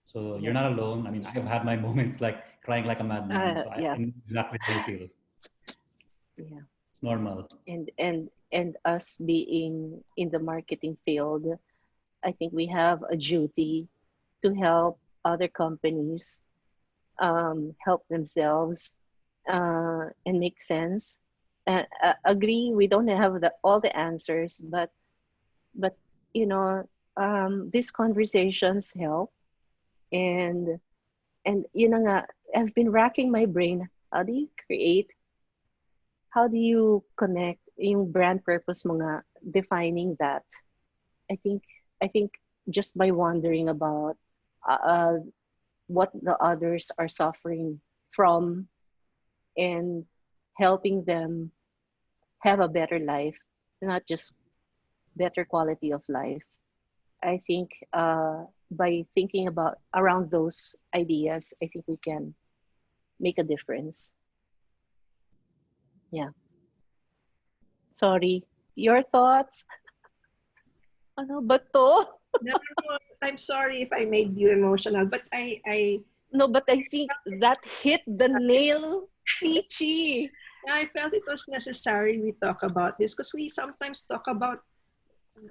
So you're not alone. I mean, I've had my moments like crying like a madman. So I know exactly how you feel. Yeah. It's normal. And us being in the marketing field, I think we have a duty to help other companies help themselves and make sense. Agree, we don't have all the answers, but these conversations help. And nga, I've been racking my brain. How do you connect yung brand purpose mo nga, defining that? I think just by wondering about what the others are suffering from, and helping them have a better life, not just better quality of life. I think by thinking about around those ideas, I think we can make a difference. Yeah. Sorry. Your thoughts? Ano ba to? No, no, I'm sorry if I made you emotional, but No, but I think that hit the nail, Peachy. I felt it was necessary we talk about this because we sometimes talk about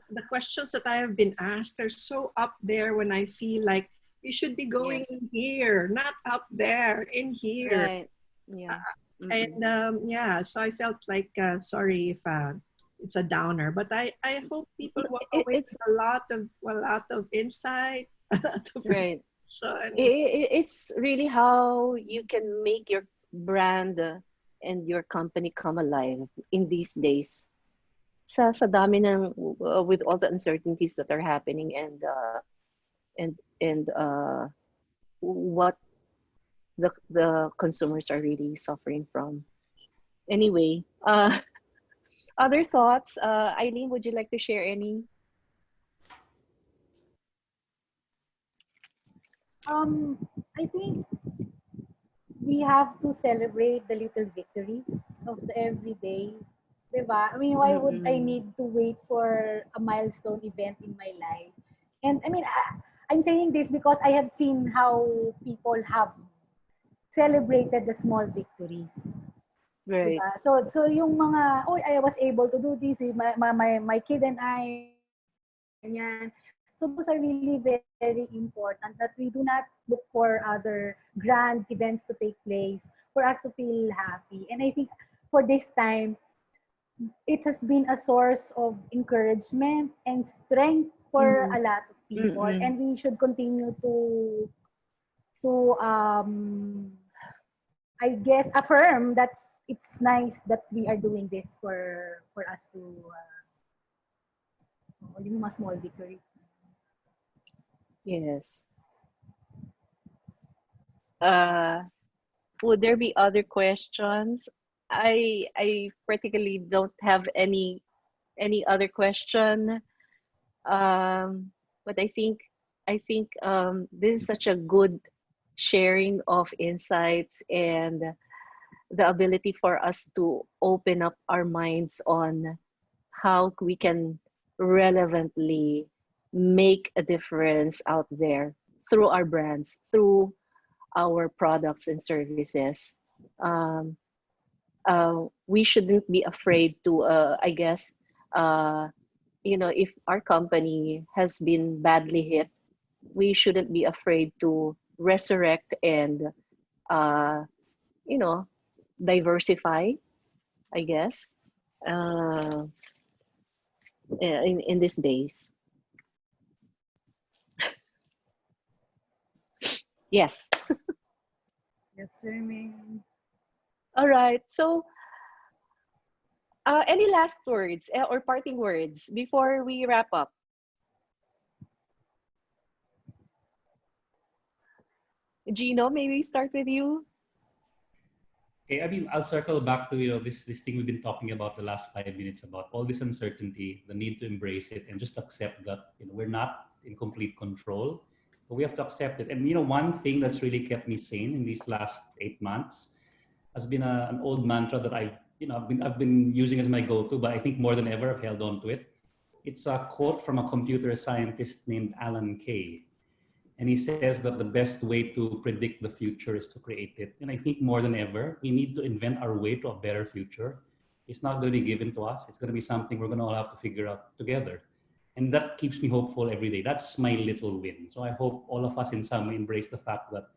the questions that I have been asked are so up there when I feel like you should be going Yes. in here, not up there, in here. Right. Yeah. And yeah, so I felt like sorry if it's a downer, but I hope people walk away It's with a lot of insight, a lot of right. reflection. It's really how you can make your brand and your company come alive in these days. Sa dami ng with all the uncertainties that are happening and what the consumers are really suffering from. Anyway, other thoughts? Eileen, would you like to share any? I think we have to celebrate the little victories of the everyday. Diba? I mean, why would I Mm-mm. need to wait for a milestone event in my life? And I mean, I'm saying this because I have seen how people have celebrated the small victories. Right. Diba? So yung mga, oh, I was able to do this with my kid and I, ganyan. So those are really very important that we do not look for other grand events to take place for us to feel happy. And I think for this time, it has been a source of encouragement and strength for Mm-hmm. a lot of people. Mm-mm. And we should continue to I guess affirm that it's nice that we are doing this for us to yung mga small victories. Yes. Uh, would there be other questions? I particularly don't have any other question. But I think this is such a good sharing of insights and the ability for us to open up our minds on how we can relevantly make a difference out there through our brands, through our products and services. Um, we shouldn't be afraid to, I guess, uh, if our company has been badly hit, we shouldn't be afraid to resurrect and, uh, you know, diversify, I guess, uh, in these days. Yes. Yes, swimming. All right. So, any last words or parting words before we wrap up? Gino, maybe start with you. Okay, I mean, I'll circle back to this thing we've been talking about the last 5 minutes about all this uncertainty, the need to embrace it, and just accept that we're not in complete control, but we have to accept it. And one thing that's really kept me sane in these last 8 months has been an old mantra that I've been using as my go-to, but I think more than ever I've held on to it. It's a quote from a computer scientist named Alan Kay. And he says that the best way to predict the future is to create it. And I think more than ever, we need to invent our way to a better future. It's not going to be given to us. It's going to be something we're going to all have to figure out together. And that keeps me hopeful every day. That's my little win. So I hope all of us in some way embrace the fact that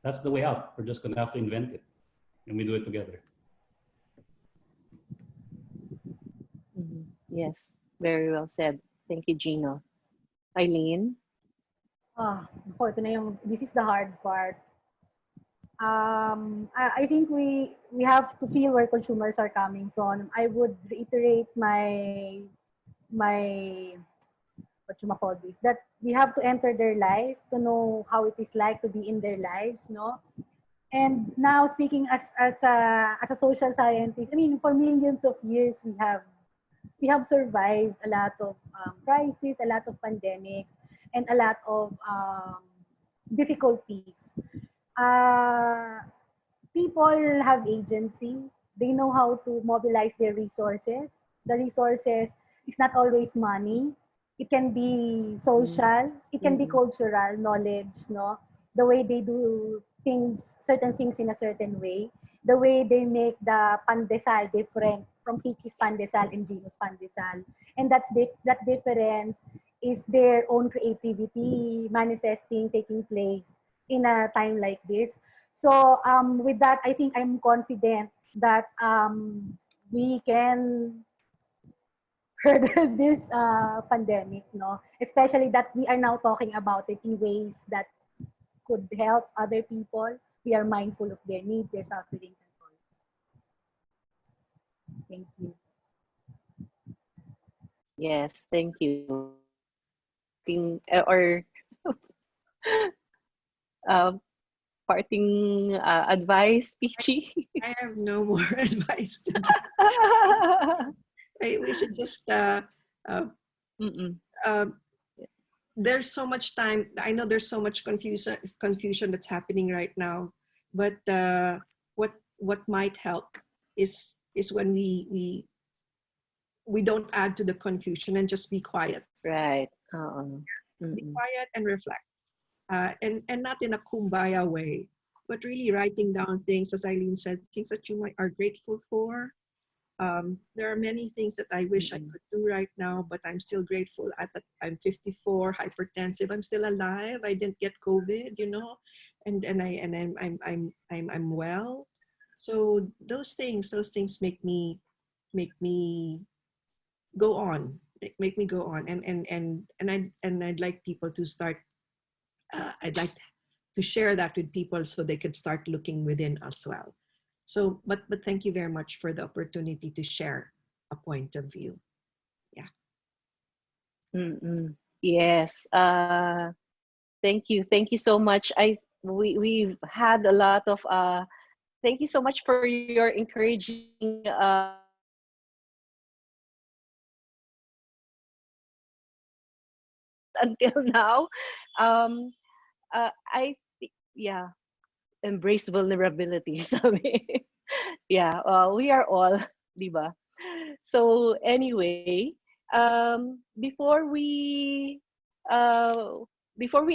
that's the way out. We're just going to have to invent it. And we do it together. Yes, very well said. Thank you, Gino. Eileen? Ito na this is the hard part. I think we have to feel where consumers are coming from. I would reiterate my what you call this, that we have to enter their life to know how it is like to be in their lives, no? And now speaking as a social scientist, I mean, for millions of years we have survived a lot of crises, a lot of pandemics, and a lot of difficulties. Uh, People have agency. They know how to mobilize their resources. The resources is not always money. It can be social. It can be Mm-mm. cultural knowledge. No, the way they do things, certain things in a certain way. The way they make the pandesal different from Kichi's pandesal and Gino's pandesal, and that difference is their own creativity manifesting, taking place in a time like this. So with that, I think I'm confident that we can hurdle this pandemic, no? Especially that we are now talking about it in ways that could help other people. We are mindful of their needs, their sufferings, and all. Thank you. Yes, thank you. Or uh, parting advice, Peachy? I have no more advice to give. We should just Mm-mm. uh, there's so much time. I know there's so much confusion that's happening right now, but what might help is when we don't add to the confusion and just be quiet. Right. Uh-uh. Be Mm-mm. quiet and reflect, and not in a kumbaya way, but really writing down things, as Eileen said, things that you might are grateful for. There are many things that I wish I Mm-mm. could do right now, but I'm still grateful. I'm 54, hypertensive. I'm still alive. I didn't get COVID, and I'm well. So those things make me go on. Make me go on, and I'd like people to start. I'd like to share that with people so they could start looking within as well. So, but thank you very much for the opportunity to share a point of view. Yeah. Mm-mm. Yes. Thank you. Thank you so much. We've had a lot of thank you so much for your encouraging until now. Um yeah, embrace vulnerability. Sabi. Yeah, we are all, 'di ba? So anyway, uh, before we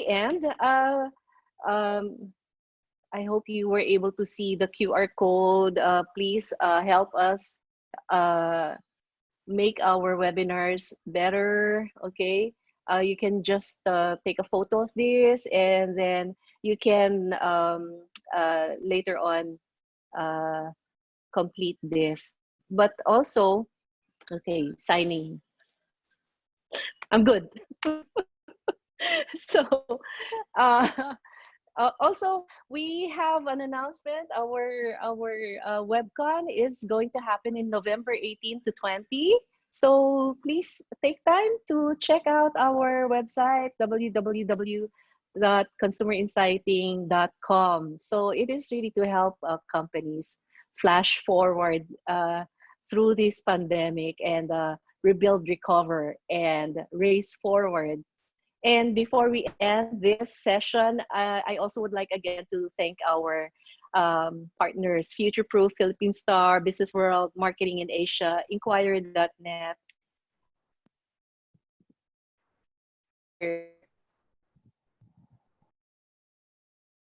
end, um, I hope you were able to see the QR code. Please help us uh, make our webinars better. Okay, you can just take a photo of this, and then you can later on uh, complete this. But also, okay, signing. I'm good. So, uh, also, we have an announcement. Our webcon is going to happen in November 18 to 20. So please take time to check out our website, www.consumerinsighting.com. So it is really to help companies flash forward through this pandemic and rebuild, recover, and race forward. And before we end this session, I also would like again to thank our partners, Future Proof, Philippine Star, Business World, Marketing in Asia, Inquirer.net,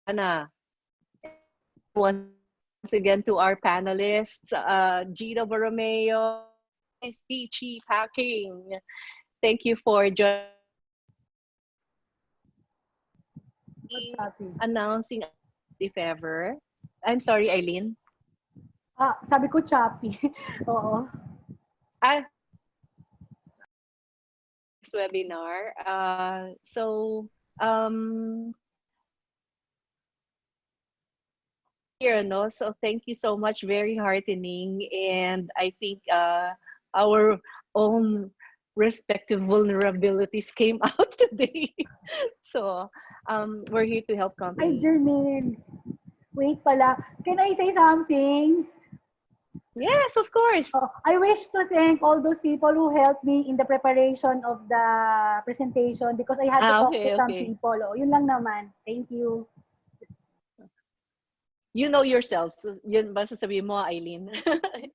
Anna. Once again to our panelists, Gina Borromeo, Peachy Packing. Thank you for joining, What's happy? announcing if ever. I'm sorry, Eileen. Sabi ko choppy. Oo. Ah, this webinar. Um, here, no? So thank you so much. Very heartening, and I think our own respective vulnerabilities came out today. So we're here to help Ay, companies. Jermaine. Wait pala. Can I say something? Yes, of course. Oh, I wish to thank all those people who helped me in the preparation of the presentation because I had to talk to Okay, some okay. people. Oh, yun lang naman. Thank you. You know yourselves. So, yun ba sasabihin mo, Eileen?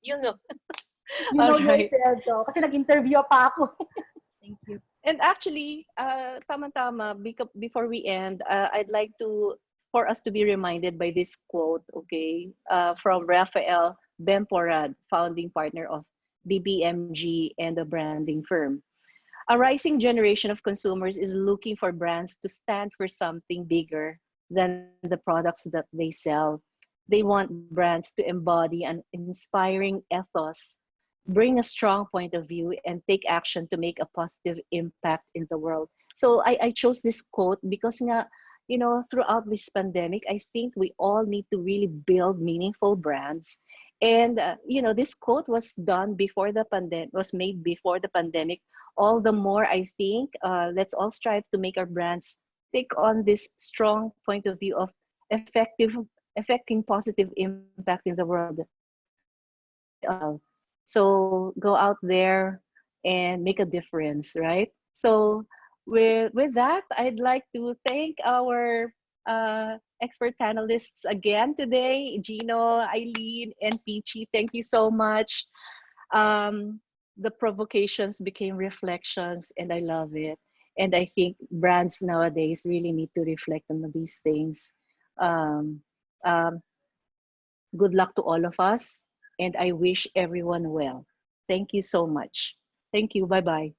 You know. You All know right. yourself. So, kasi nag-interview pa ako. Thank you. And actually, tama-tama, before we end, I'd like for us to be reminded by this quote, okay, from Rafael Bemporad, founding partner of BBMG and a branding firm. A rising generation of consumers is looking for brands to stand for something bigger than the products that they sell. They want brands to embody an inspiring ethos, bring a strong point of view, and take action to make a positive impact in the world. So I chose this quote because nga, throughout this pandemic, I think we all need to really build meaningful brands. And this quote was done before the pandemic, was made before the pandemic. All the more, I think, let's all strive to make our brands take on this strong point of view of affecting positive impact in the world. So go out there and make a difference, right? So with that, I'd like to thank our expert panelists again today, Gino, Eileen, and Peachy. Thank you so much. The provocations became reflections, and I love it. And I think brands nowadays really need to reflect on these things. Um, um, Good luck to all of us, and I wish everyone well. Thank you so much. Thank you. Bye bye.